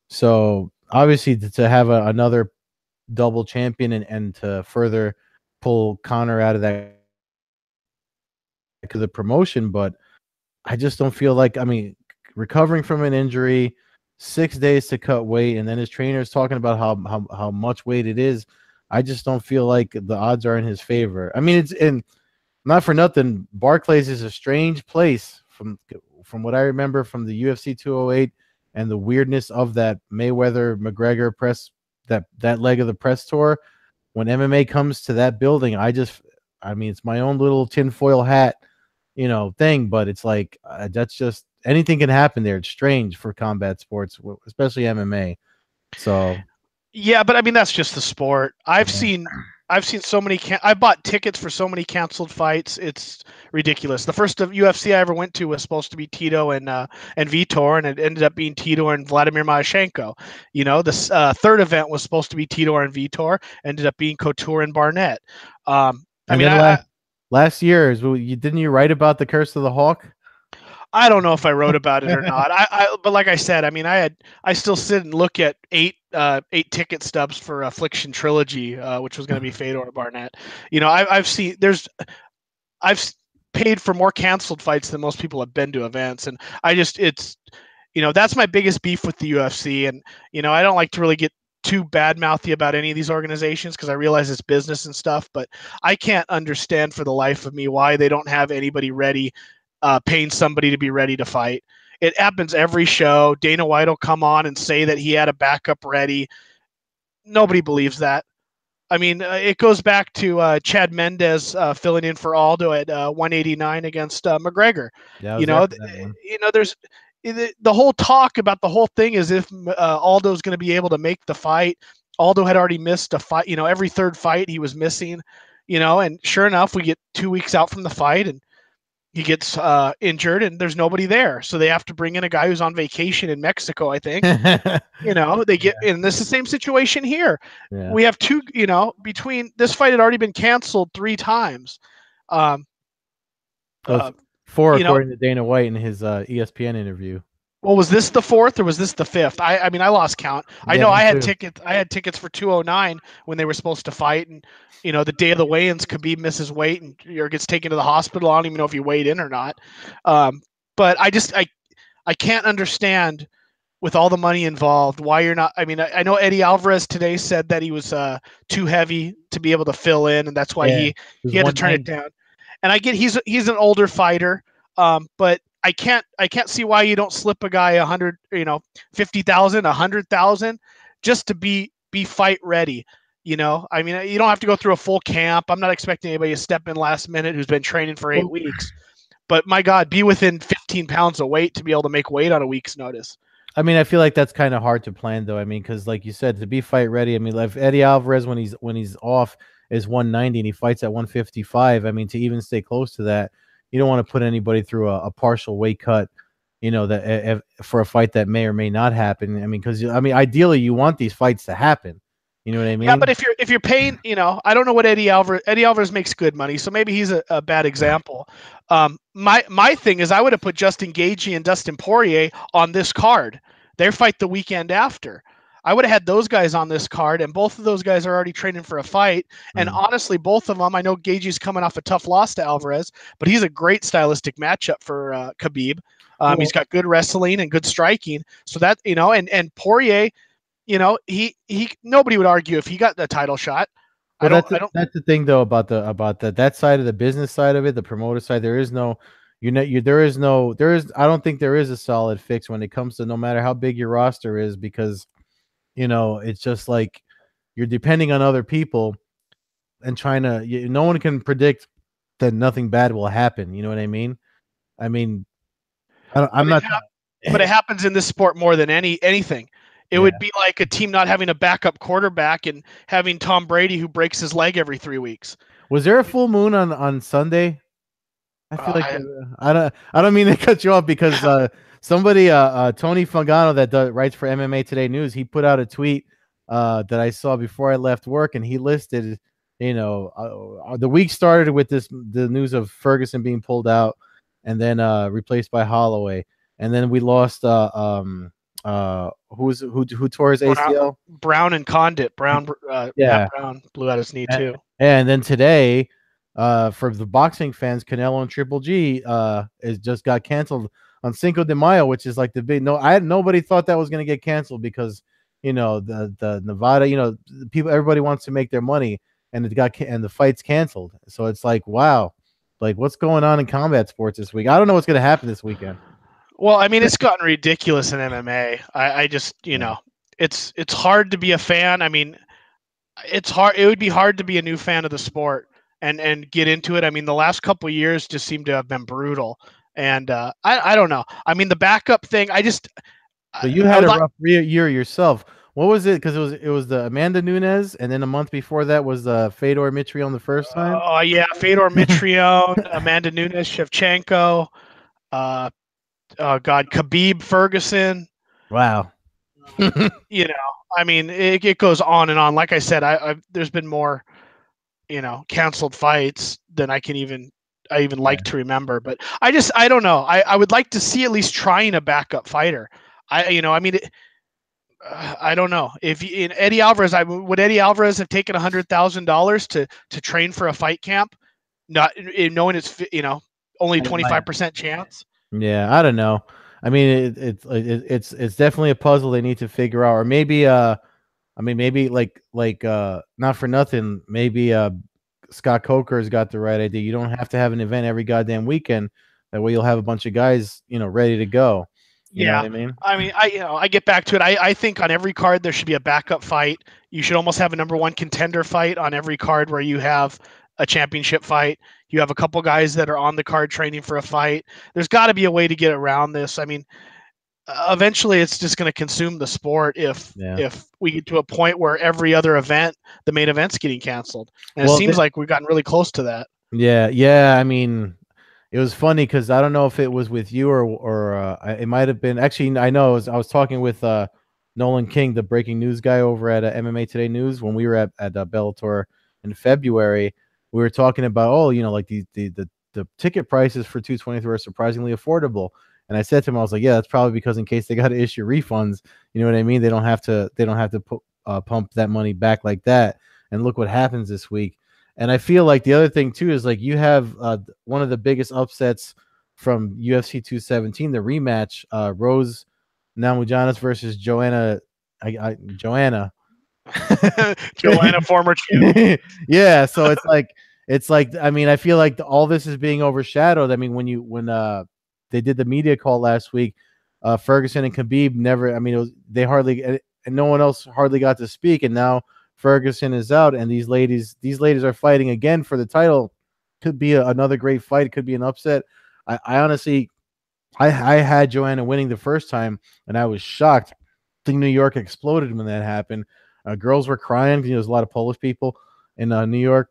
So obviously to have another double champion and to further pull Conor out of that the promotion, but I just don't feel like, I mean, recovering from an injury, 6 days to cut weight, and then his trainer is talking about how much weight it is. I just don't feel like the odds are in his favor. I mean, it's in not for nothing. Barclays is a strange place from what I remember from the UFC 208 and the weirdness of that Mayweather McGregor press that leg of the press tour. When MMA comes to that building, I mean, it's my own little tinfoil hat, thing, but it's like that's just anything can happen there. It's strange for combat sports, especially MMA. So yeah, but I mean that's just the sport. I've seen so many. I bought tickets for so many canceled fights. It's ridiculous. The first of UFC I ever went to was supposed to be Tito and Vitor, and it ended up being Tito and Vladimir Matyashenko. This third event was supposed to be Tito and Vitor, ended up being Couture and Barnett. Last year, didn't you write about the Curse of the Hawk? I don't know if I wrote about it or not. But like I said, I mean, I still sit and look at eight ticket stubs for Affliction Trilogy, which was going to be Fedor Barnett. I've paid for more canceled fights than most people have been to events, and that's my biggest beef with the UFC. And I don't like to really get too bad-mouthy about any of these organizations because I realize it's business and stuff, but I can't understand for the life of me why they don't have anybody ready. Paying somebody to be ready to fight. It happens every show. Dana White will come on and say that he had a backup ready. Nobody believes that. I mean, it goes back to Chad Mendez filling in for Aldo at 189 against McGregor. Yeah, there's the whole talk about the whole thing is if Aldo's going to be able to make the fight. Aldo had already missed a fight. Every third fight he was missing. And sure enough, we get 2 weeks out from the fight and he gets injured and there's nobody there. So they have to bring in a guy who's on vacation in Mexico, I think. They get in this is the same situation here. Yeah. We have two, between this fight had already been canceled 3 times. Four, according to Dana White in his ESPN interview. Well, was this the 4th or was this the 5th? I mean, I lost count. I know I had tickets. I had tickets for 209 when they were supposed to fight, and the day of the weigh-ins, Khabib misses weight and or gets taken to the hospital. I don't even know if he weighed in or not. But I can't understand with all the money involved why you're not. I mean, I know Eddie Alvarez today said that he was too heavy to be able to fill in, and that's why he had to turn it down. And I get he's an older fighter, but I can't see why you don't slip a guy 100, 50,000, 100,000 just to be fight ready. I mean, you don't have to go through a full camp. I'm not expecting anybody to step in last minute who's been training for 8 weeks. But my God, be within 15 pounds of weight to be able to make weight on a week's notice. I mean, I feel like that's kind of hard to plan, though. I mean, because like you said, to be fight ready. I mean, like Eddie Alvarez when he's off is 190 and he fights at 155. I mean, to even stay close to that, you don't want to put anybody through a partial weight cut, that for a fight that may or may not happen. I mean, because ideally you want these fights to happen. You know what I mean? Yeah, but if you're paying, I don't know what Eddie Alvarez makes good money, so maybe he's a bad example. My thing is I would have put Justin Gaethje and Dustin Poirier on this card. They fight the weekend after. I would have had those guys on this card, and both of those guys are already training for a fight. And honestly, both of them, I know Gaethje's coming off a tough loss to Alvarez, but he's a great stylistic matchup for Khabib. He's got good wrestling and good striking. So that, and Poirier, he nobody would argue if he got the title shot. Well, that's the thing though about that side of the business side of it, the promoter side. There is no, I don't think there is a solid fix when it comes to no matter how big your roster is, because it's just like you're depending on other people and trying to. No one can predict that nothing bad will happen. You know what I mean? I mean, I'm not. But it happens in this sport more than anything. It would be like a team not having a backup quarterback and having Tom Brady who breaks his leg every 3 weeks. Was there a full moon on Sunday? I feel like I don't mean to cut you off because somebody Tony Fangano that writes for MMA Today News, he put out a tweet that I saw before I left work, and he listed the week started with the news of Ferguson being pulled out and then replaced by Holloway, and then we lost who tore his ACL? Brown and Condit. Matt Brown blew out his knee too. And then today, for the boxing fans, Canelo and Triple G is just got canceled on Cinco de Mayo, which is like the big nobody thought that was going to get canceled because the Nevada, everybody wants to make their money, and the fight's canceled. So it's like, wow, like what's going on in combat sports this week? I don't know what's going to happen this weekend. Well, I mean, it's gotten ridiculous in MMA. I just, it's hard to be a fan. I mean, it's hard. It would be hard to be a new fan of the sport and get into it. I mean, the last couple of years just seem to have been brutal. And I don't know. I mean, the backup thing, But you had a rough year yourself. What was it? Because it was the Amanda Nunes, and then a month before that was Fedor Mitrione the first time. Oh yeah, Fedor Mitrione, Amanda Nunes, Shevchenko, Khabib Ferguson. Wow. I mean, it goes on and on. Like I said, there's been more, canceled fights than I even like to remember. But I don't know. I would like to see at least trying a backup fighter. I don't know if Eddie Alvarez. Would Eddie Alvarez have taken $100,000 to train for a fight camp, not knowing it's only 25% chance? Yeah, I don't know. I mean, it's definitely a puzzle they need to figure out, or maybe maybe like not for nothing, maybe Scott Coker's got the right idea. You don't have to have an event every goddamn weekend. That way, you'll have a bunch of guys, ready to go. You know what I mean? I get back to it. I think on every card there should be a backup fight. You should almost have a number one contender fight on every card where you have a championship fight. You have a couple guys that are on the card training for a fight. There's got to be a way to get around this. I mean, eventually it's just going to consume the sport if we get to a point where every other event, the main event's getting canceled. And it seems like we've gotten really close to that. Yeah. I mean, it was funny because I don't know if it was with you or it might have been. Actually, I know I was talking with Nolan King, the breaking news guy over at MMA Today News, when we were at Bellator in February. We were talking about, like the ticket prices for 223 are surprisingly affordable. And I said to him, I was like, yeah, that's probably because in case they got to issue refunds, you know what I mean? They don't have to pump that money back like that. And look what happens this week. And I feel like the other thing too is like you have one of the biggest upsets from UFC 217, the rematch, Rose Namajunas versus Joanna. Joanna, former champion. Yeah, so it's like I mean, I feel like all this is being overshadowed. I mean, when they did the media call last week, Ferguson and Khabib never. I mean, they hardly, and no one else hardly got to speak, and now Ferguson is out, and these ladies are fighting again for the title. Could be another great fight. It could be an upset. I honestly, I had Joanna winning the first time, and I was shocked. I think New York exploded when that happened. Girls were crying. There's a lot of Polish people in New York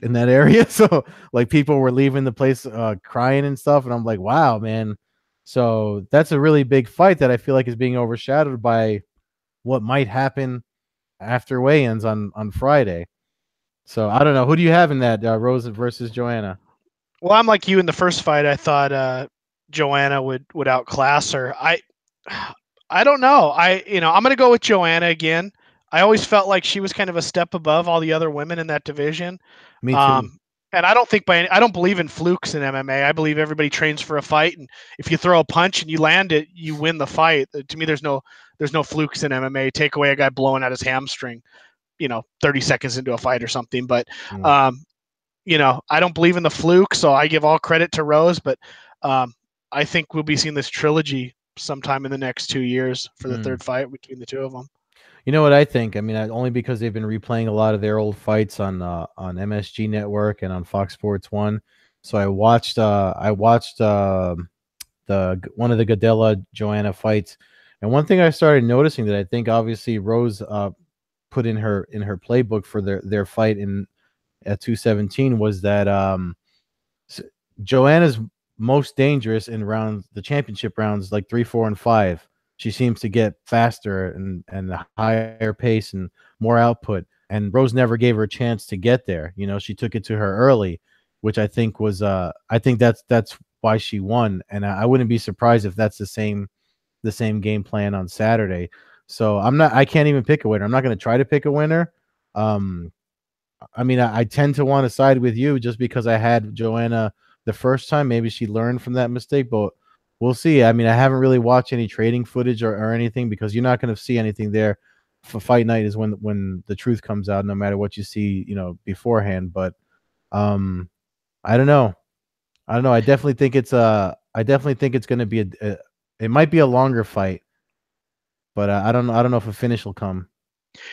in that area, so like people were leaving the place crying and stuff. And I'm like, wow, man. So that's a really big fight that I feel like is being overshadowed by what might happen after weigh-ins on Friday. So I don't know. Who do you have in that, Rose versus Joanna? Well, I'm like you in the first fight. I thought Joanna would outclass her. I don't know. I'm going to go with Joanna again. I always felt like she was kind of a step above all the other women in that division. Me too. And I don't believe in flukes in MMA. I believe everybody trains for a fight, and if you throw a punch and you land it, you win the fight. To me, there's no flukes in MMA. Take away a guy blowing out his hamstring, 30 seconds into a fight or something. But I don't believe in the fluke, so I give all credit to Rose. But I think we'll be seeing this trilogy sometime in the next 2 years for the third fight between the two of them. You know what I think? I mean, only because they've been replaying a lot of their old fights on MSG Network and on Fox Sports 1. So I watched the one of the Gadella Joanna fights, and one thing I started noticing that I think obviously Rose put in her playbook for their fight at 217 was that Joanna's most dangerous in the championship rounds, like 3, 4, and 5. She seems to get faster and a higher pace and more output. and Rose never gave her a chance to get there. You know, she took it to her early, which I think was I think that's why she won, and I wouldn't be surprised if that's the same game plan on Saturday. So I can't even pick a winner. I'm not going to try to pick a winner. I mean, I tend to want to side with you just because I had Joanna the first time. Maybe she learned from that mistake, but we'll see. I mean, I haven't really watched any trading footage or anything because you're not going to see anything there. For fight night is when the truth comes out, no matter what you see, beforehand. But I don't know. I don't know. I definitely think it's going to be it might be a longer fight, but I don't know. I don't know if a finish will come.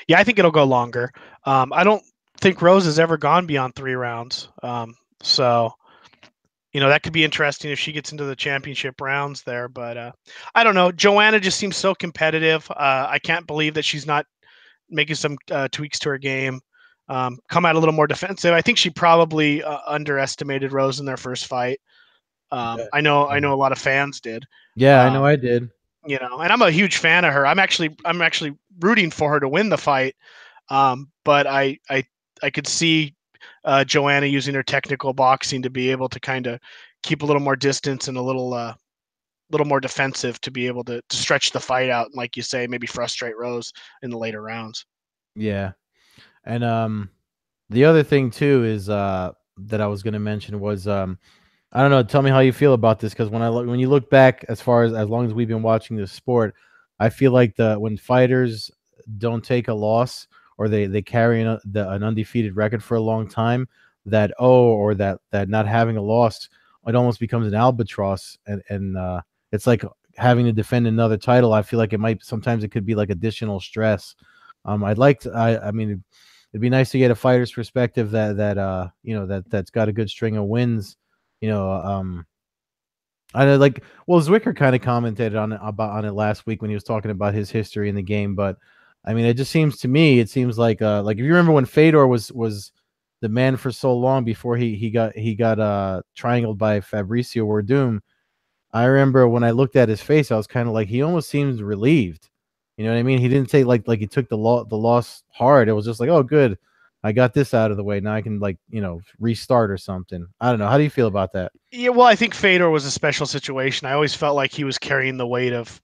Yeah, I think it'll go longer. I don't think Rose has ever gone beyond 3 rounds. So, that could be interesting if she gets into the championship rounds there. But I don't know. Joanna just seems so competitive. I can't believe that she's not making some tweaks to her game. Come out a little more defensive. I think she probably underestimated Rose in their first fight. I know a lot of fans did. Yeah, I know I did. And I'm a huge fan of her. I'm actually rooting for her to win the fight. But I could see Joanna using her technical boxing to be able to kind of keep a little more distance and a little more defensive to be able to stretch the fight out. And like you say, maybe frustrate Rose in the later rounds. Yeah. And the other thing too is that I was going to mention was I don't know, tell me how you feel about this, because when you look back as long as we've been watching this sport, I feel like when fighters don't take a loss or they carry an undefeated record for a long time, that not having a loss, it almost becomes an albatross, and it's like having to defend another title. I feel like sometimes it could be like additional stress. I mean, it'd be nice to get a fighter's perspective that's got a good string of wins. I know, Zwicker kind of commented on it last week when he was talking about his history in the game. But I mean, it seems like if you remember when Fedor was the man for so long before he got triangled by Fabricio Werdum. I remember when I looked at his face, I was kind of like, he almost seems relieved. You know what I mean? He didn't say like he took the loss hard. It was just like, oh, good, I got this out of the way. Now I can restart or something. I don't know. How do you feel about that? Yeah, well, I think Fedor was a special situation. I always felt like he was carrying the weight of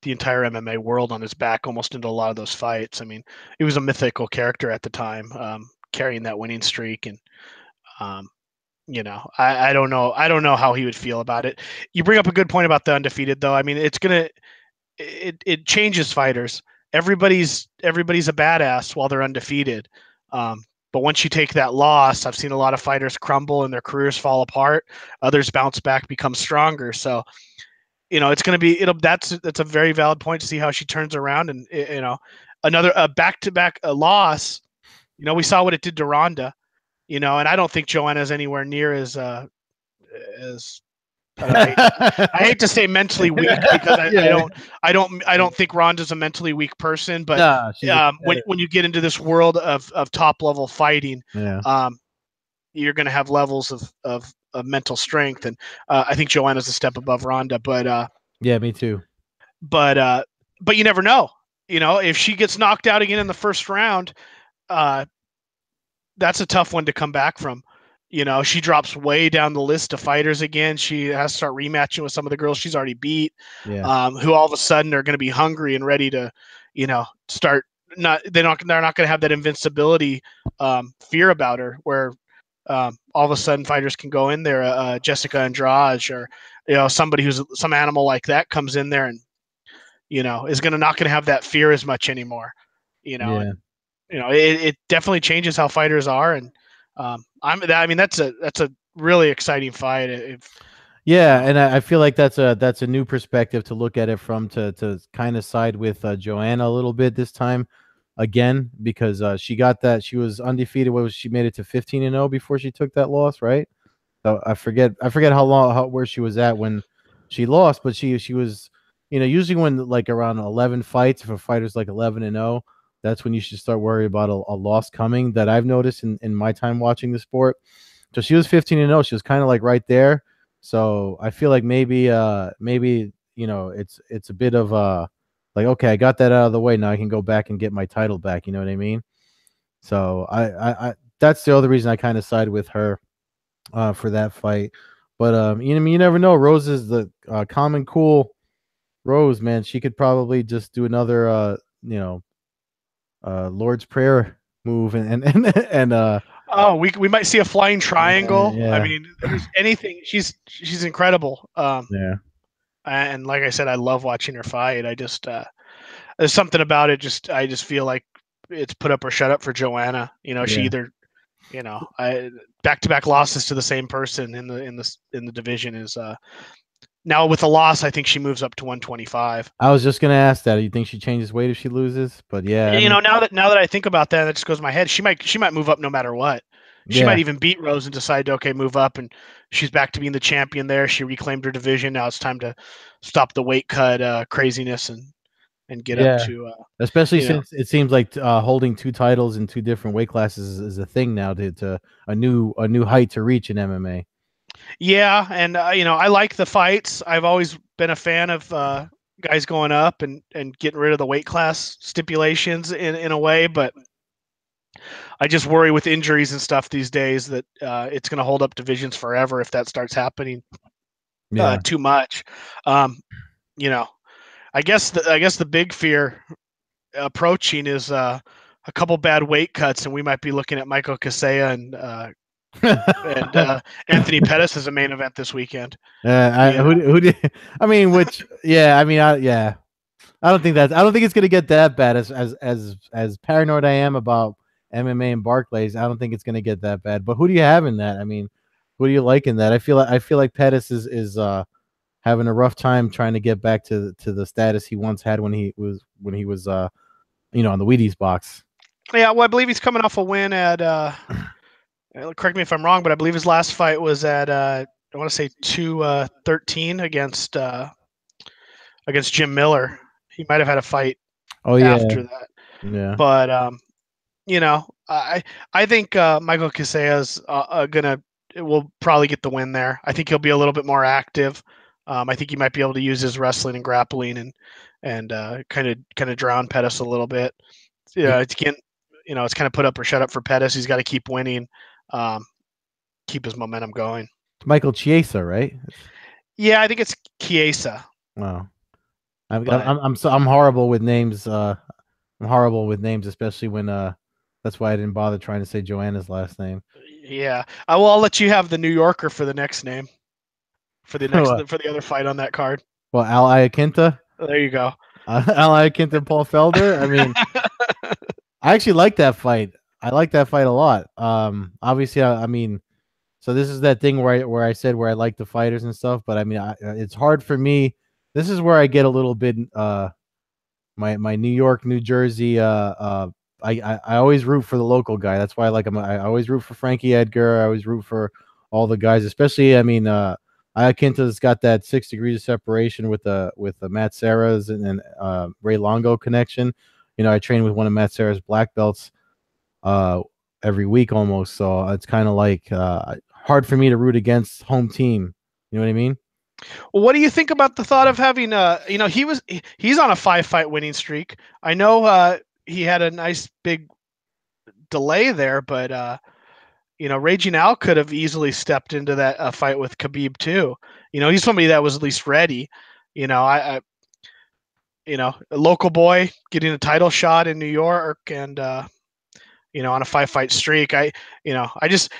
the entire MMA world on his back almost into a lot of those fights. I mean, he was a mythical character at the time, carrying that winning streak. And, I don't know. I don't know how he would feel about it. You bring up a good point about the undefeated, though. I mean, it changes fighters. Everybody's a badass while they're undefeated. But once you take that loss, I've seen a lot of fighters crumble and their careers fall apart. Others bounce back, become stronger. So, it's going to be that's a very valid point to see how she turns around. And another back-to-back loss. We saw what it did to Ronda. And I don't think Joanna is anywhere near as I hate to say mentally weak because I don't think Ronda's a mentally weak person, but nah, when you get into this world of top level fighting, you're going to have levels of mental strength, and I think Joanna's a step above Ronda. But yeah, me too. But you never know. If she gets knocked out again in the first round, that's a tough one to come back from. She drops way down the list of fighters again. She has to start rematching with some of the girls she's already beat, who all of a sudden are going to be hungry and ready to, start. They're not going to have that invincibility fear about her, where all of a sudden fighters can go in there. Jessica Andrade or somebody who's some animal like that comes in there and is not going to have that fear as much anymore. And, it definitely changes how fighters are, and that's a really exciting fight. And I feel like that's a new perspective to look at it from, to kind of side with Joanna a little bit this time again, because she was undefeated. She made it to 15-0 before she took that loss, right? So I forget where she was at when she lost, but she was, usually when like around 11 fights, if a fighter's like 11-0, that's when you should start worrying about a loss coming, that I've noticed in my time watching the sport. So she was 15-0. She was kind of like right there. So I feel like maybe it's a bit of like, okay, I got that out of the way. Now I can go back and get my title back. You know what I mean? So I that's the other reason I kind of side with her for that fight. But you know, I mean, you never know. Rose is the common cool Rose, man. She could probably just do another you know, Lord's Prayer move and Oh, we might see a flying yeah, triangle. I yeah, mean, there's anything. She's incredible. yeah, And like I said, I love watching her fight. I just there's something about it. I just feel like it's put up or shut up for Joanna. You know, she yeah. either I back-to-back losses to the same person in the division is now with the loss. I think she moves up to 125. I was just gonna ask that. Do you think she changes weight if she loses? But yeah, I You mean, know, now that I think about that, that just goes in my head. She might move up no matter what. She yeah, might even beat Rose and decide to okay move up, and she's back to being the champion there. She reclaimed her division. Now it's time to stop the weight cut craziness and get up yeah. to Especially you know. since it seems like holding two titles in two different weight classes is a thing now to a new height to reach in MMA. Yeah, and I like the fights. I've always been a fan of guys going up and getting rid of the weight class stipulations in a way, but I just worry with injuries and stuff these days that it's going to hold up divisions forever if that starts happening Yeah. too much. Um, you know, I guess the big fear approaching is a couple bad weight cuts, and we might be looking at Michael Kaseya and Anthony Pettis as a main event this weekend. You know, Who did, I mean, which, yeah, I mean, yeah, I don't think it's gonna get that bad. As paranoid I am about MMA and Barclays, I don't think it's gonna get that bad. But who do you have in that? I mean, who do you like in that? I feel like Pettis is having a rough time trying to get back to the status he once had when he was you know, on the Wheaties box. yeah. Well, I believe he's coming off a win at. Correct me if I'm wrong, but I believe his last fight was at I want to say 213 against Jim Miller. He might have had a fight Oh yeah, after that, yeah. but I think Michael Kaseya's gonna will probably get the win there. I think he'll be a little bit more active. I think he might be able to use his wrestling and grappling and kind of drown Pettis a little bit. Yeah, it's again, it's kind of put up or shut up for Pettis. He's got to keep winning, um, keep his momentum going. Michael Chiesa, right? Yeah, I think it's Chiesa, Wow. but I'm horrible with names. I'm horrible with names, especially when that's why I didn't bother trying to say Joanna's last name. yeah, I'll let you have the New Yorker for the next name for the next Well, for the other fight on that card. Al Iaquinta, There you go. Al Iaquinta, and Paul Felder. I mean, I actually like that fight. I like that fight a lot. Obviously, I mean, so this is that thing where I said where I like the fighters and stuff, but I mean, it's hard for me. This is where I get a little bit my New York, New Jersey. I always root for the local guy. That's why I like him. I always root for Frankie Edgar. I always root for all the guys, especially. I mean, Iaquinta's got that 6 degrees of separation with the Matt Serra's and Ray Longo connection. You know, I train with one of Matt Serra's black belts every week almost, so it's kind of like hard for me to root against home team. You know what I mean? Well, what do you think about the thought of having he's on a 5-fight winning streak. I know he had a nice big delay there, but Raging Al could have easily stepped into that fight with Khabib too. He's somebody that was at least ready. I a local boy getting a title shot in New York and on a 5-fight streak. I just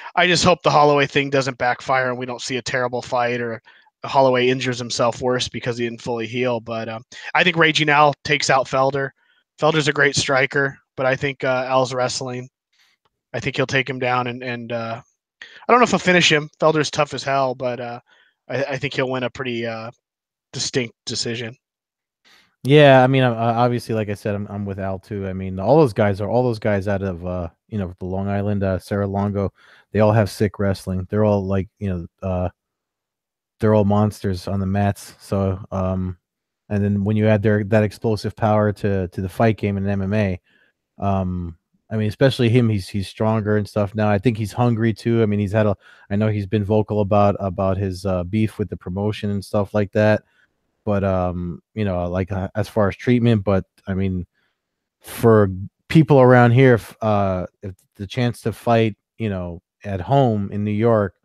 hope the Holloway thing doesn't backfire and we don't see a terrible fight or Holloway injures himself worse because he didn't fully heal. But I think Raging Al takes out Felder. Felder's a great striker, but I think Al's wrestling. I think he'll take him down and I don't know if he'll finish him. Felder's tough as hell, but I think he'll win a pretty distinct decision. Yeah, I mean, obviously, like I said, I'm with Al too. I mean, all those guys out of the Long Island, Sarah Longo. They all have sick wrestling. They're all like they're all monsters on the mats. So and then when you add that explosive power to the fight game in MMA, I mean, especially him, he's stronger and stuff now. I think he's hungry too. I mean, I know he's been vocal about his beef with the promotion and stuff like that. But like as far as treatment, but I mean, for people around here, if the chance to fight, at home in New York,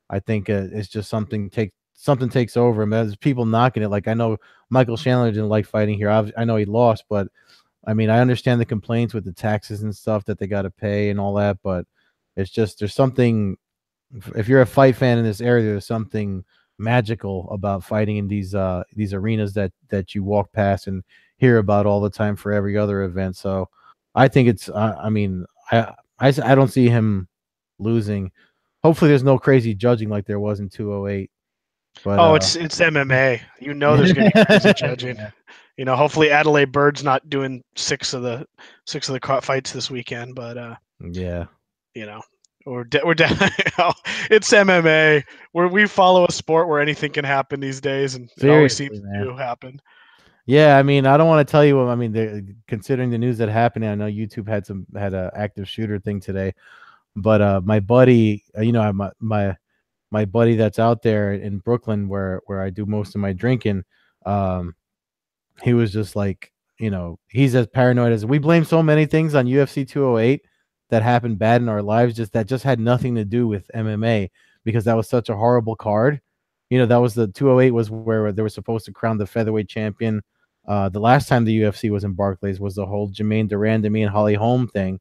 I think it's just something takes over. And there's people knocking it. Like I know Michael Chandler didn't like fighting here. I know he lost, but I mean I understand the complaints with the taxes and stuff that they got to pay and all that. But it's just there's something. If you're a fight fan in this area, there's something magical about fighting in these arenas that you walk past and hear about all the time for every other event. So I think it's. I mean, I don't see him losing. Hopefully, there's no crazy judging like there was in 208. But it's MMA. There's going to be crazy judging. yeah. Hopefully Adelaide Bird's not doing six of the fights this weekend, but Yeah. we're it's MMA where we follow a sport where anything can happen these days, and it always Seriously, seems man. to happen. Yeah, I mean, I don't want to tell you. I mean, considering the news that happened, I know YouTube had a active shooter thing today, but my buddy, my buddy that's out there in Brooklyn where I do most of my drinking, um, he was just like, he's as paranoid as we blame so many things on UFC 208 that happened bad in our lives, that just had nothing to do with MMA because that was such a horrible card. That was the 208 was where they were supposed to crown the featherweight champion. The last time the UFC was in Barclays was the whole Jermaine Durandamy and Holly Holm thing,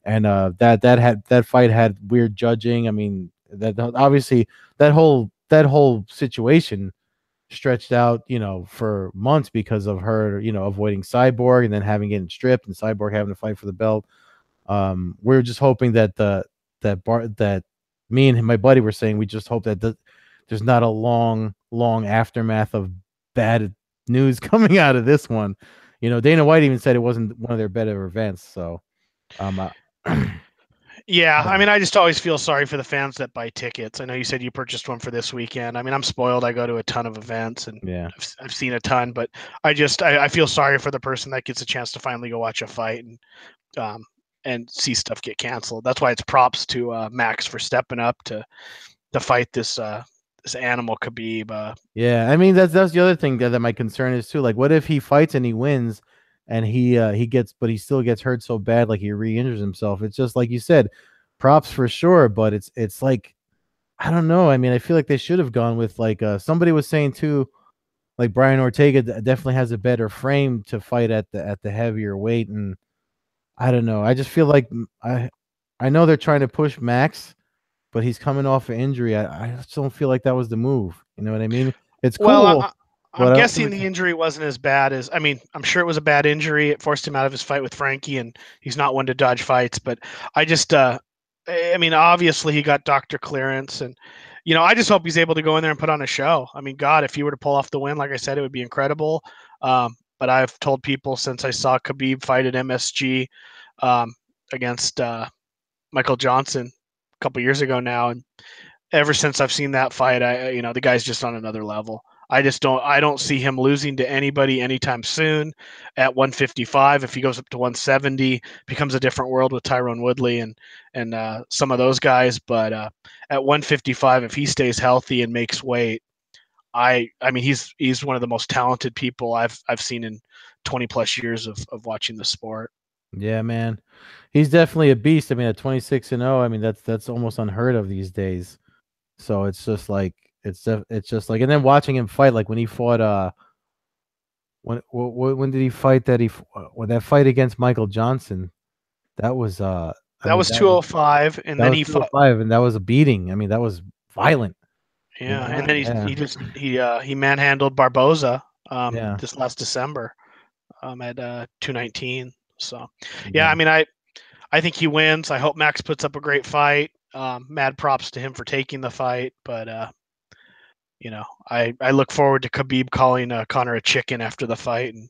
and that fight had weird judging. I mean, that obviously that whole situation stretched out, for months because of her, avoiding Cyborg and then having it stripped and Cyborg having to fight for the belt. We're just hoping that that me and my buddy were saying we just hope that there's not a long aftermath of bad news coming out of this one. Dana White even said it wasn't one of their better events. So, um, Yeah, I mean, I just always feel sorry for the fans that buy tickets. I know you said you purchased one for this weekend. I mean, I'm spoiled. I go to a ton of events and yeah, I've seen a ton, but I feel sorry for the person that gets a chance to finally go watch a fight and see stuff get canceled. That's why it's props to Max for stepping up to fight this animal Khabib. yeah. I mean, that's the other thing that my concern is too. Like, what if he fights and he wins, and but he still gets hurt so bad, like he re-injures himself? It's just like you said, props for sure, but it's like I don't know. I mean, I feel like they should have gone with like somebody was saying too, like Brian Ortega definitely has a better frame to fight at the heavier weight, and I don't know. I just feel like I know they're trying to push Max, but he's coming off an injury. I just don't feel like that was the move. You know what I mean? It's Well, cool, I'm but I don't feel guessing like the injury wasn't as bad as, I mean, I'm sure it was a bad injury. It forced him out of his fight with Frankie, and he's not one to dodge fights. But I just, I mean, obviously he got doctor clearance, and I just hope he's able to go in there and put on a show. I mean, God, if he were to pull off the win, like I said, it would be incredible. But I've told people since I saw Khabib fight at MSG against Michael Johnson a couple years ago now, and ever since I've seen that fight, the guy's just on another level. I don't see him losing to anybody anytime soon at 155. If he goes up to 170, becomes a different world with Tyrone Woodley and some of those guys. But at 155, if he stays healthy and makes weight, I mean he's one of the most talented people I've seen in 20 plus years of watching the sport. yeah, man, he's definitely a beast. I mean, at 26-0, I mean that's almost unheard of these days. So it's just like it's just like, and then watching him fight, like when he fought when did he fight when that fight against Michael Johnson, that was I That mean was 205, and that then was he fought. 205, and that was a beating. I mean, that was violent. Yeah, and then Yeah, he manhandled Barboza yeah, this last December at 219. So yeah, yeah, I mean I think he wins. I hope Max puts up a great fight. Mad props to him for taking the fight, but I look forward to Khabib calling Connor a chicken after the fight and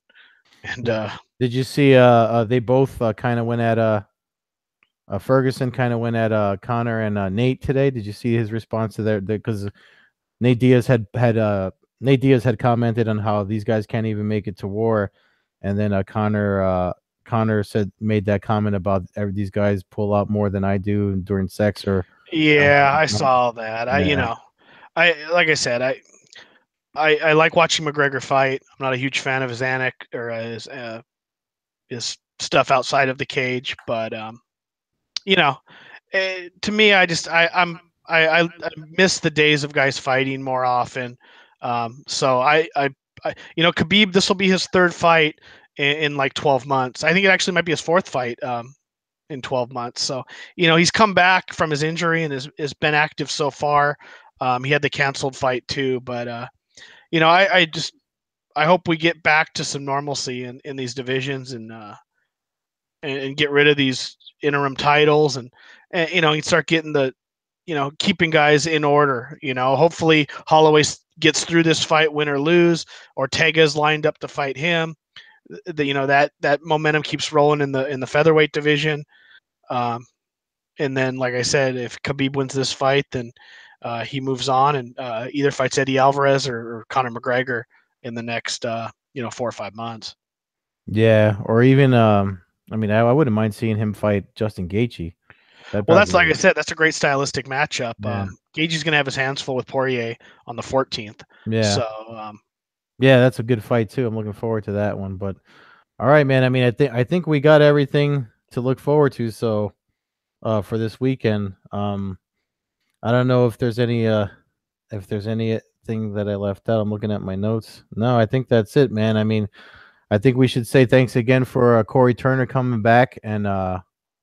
yeah. Did you see? They both kind of went at Ferguson kind of went at Connor and Nate today. Did you see his response to their? Because Nate Diaz Nate Diaz had commented on how these guys can't even make it to war, and then Connor made that comment about these guys pull out more than I do during sex or yeah, I saw that. yeah. I like I said, I like watching McGregor fight. I'm not a huge fan of his his stuff outside of the cage. But to me, I miss the days of guys fighting more often. So Khabib, this will be his third fight in like 12 months. I think it actually might be his fourth fight in 12 months. So, he's come back from his injury and has been active so far. He had the canceled fight too, but I hope we get back to some normalcy in these divisions and get rid of these interim titles and start getting keeping guys in order. Hopefully Holloway gets through this fight, win or lose. Ortega's lined up to fight him. That momentum keeps rolling in the featherweight division. And then, like I said, if Khabib wins this fight, then he moves on and either fights Eddie Alvarez or Conor McGregor in the next 4 or 5 months. Yeah, or even I wouldn't mind seeing him fight Justin Gaethje. Well, that's like I said, that's a great stylistic matchup. Yeah. Gaethje's gonna have his hands full with Poirier on the 14th. Yeah. So yeah, that's a good fight too. I'm looking forward to that one. But all right, man. I mean, I think we got everything to look forward to. So for this weekend, I don't know if there's anything that I left out. I'm looking at my notes. No, I think that's it, man. I mean, I think we should say thanks again for Cory Turner coming back and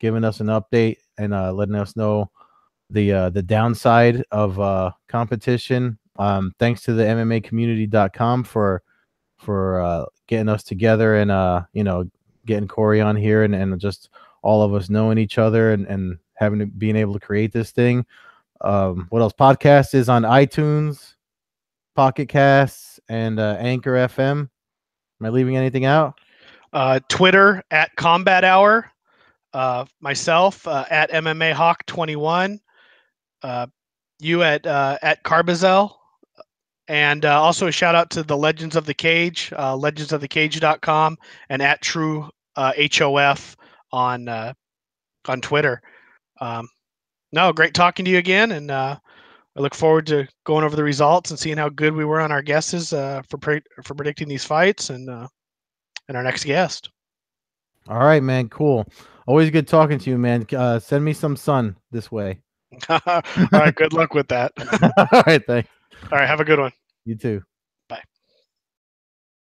giving us an update and letting us know the downside of competition. Thanks to the MMAcommunity.com for getting us together and getting Cory on here and just all of us knowing each other and being able to create this thing. What else? Podcast is on iTunes, Pocket Casts, and Anchor FM. Am I leaving anything out? Twitter at Combat Hour. Myself at MMA Hawk 21. You at Carbazel. And also a shout out to the Legends of the Cage, legendsofthecage.com, and at True HOF on Twitter. No, great talking to you again, and I look forward to going over the results and seeing how good we were on our guesses for predicting these fights and our next guest. All right, man. Cool. Always good talking to you, man. Send me some sun this way. All right. Good luck with that. All right. Thanks. All right. Have a good one. You too.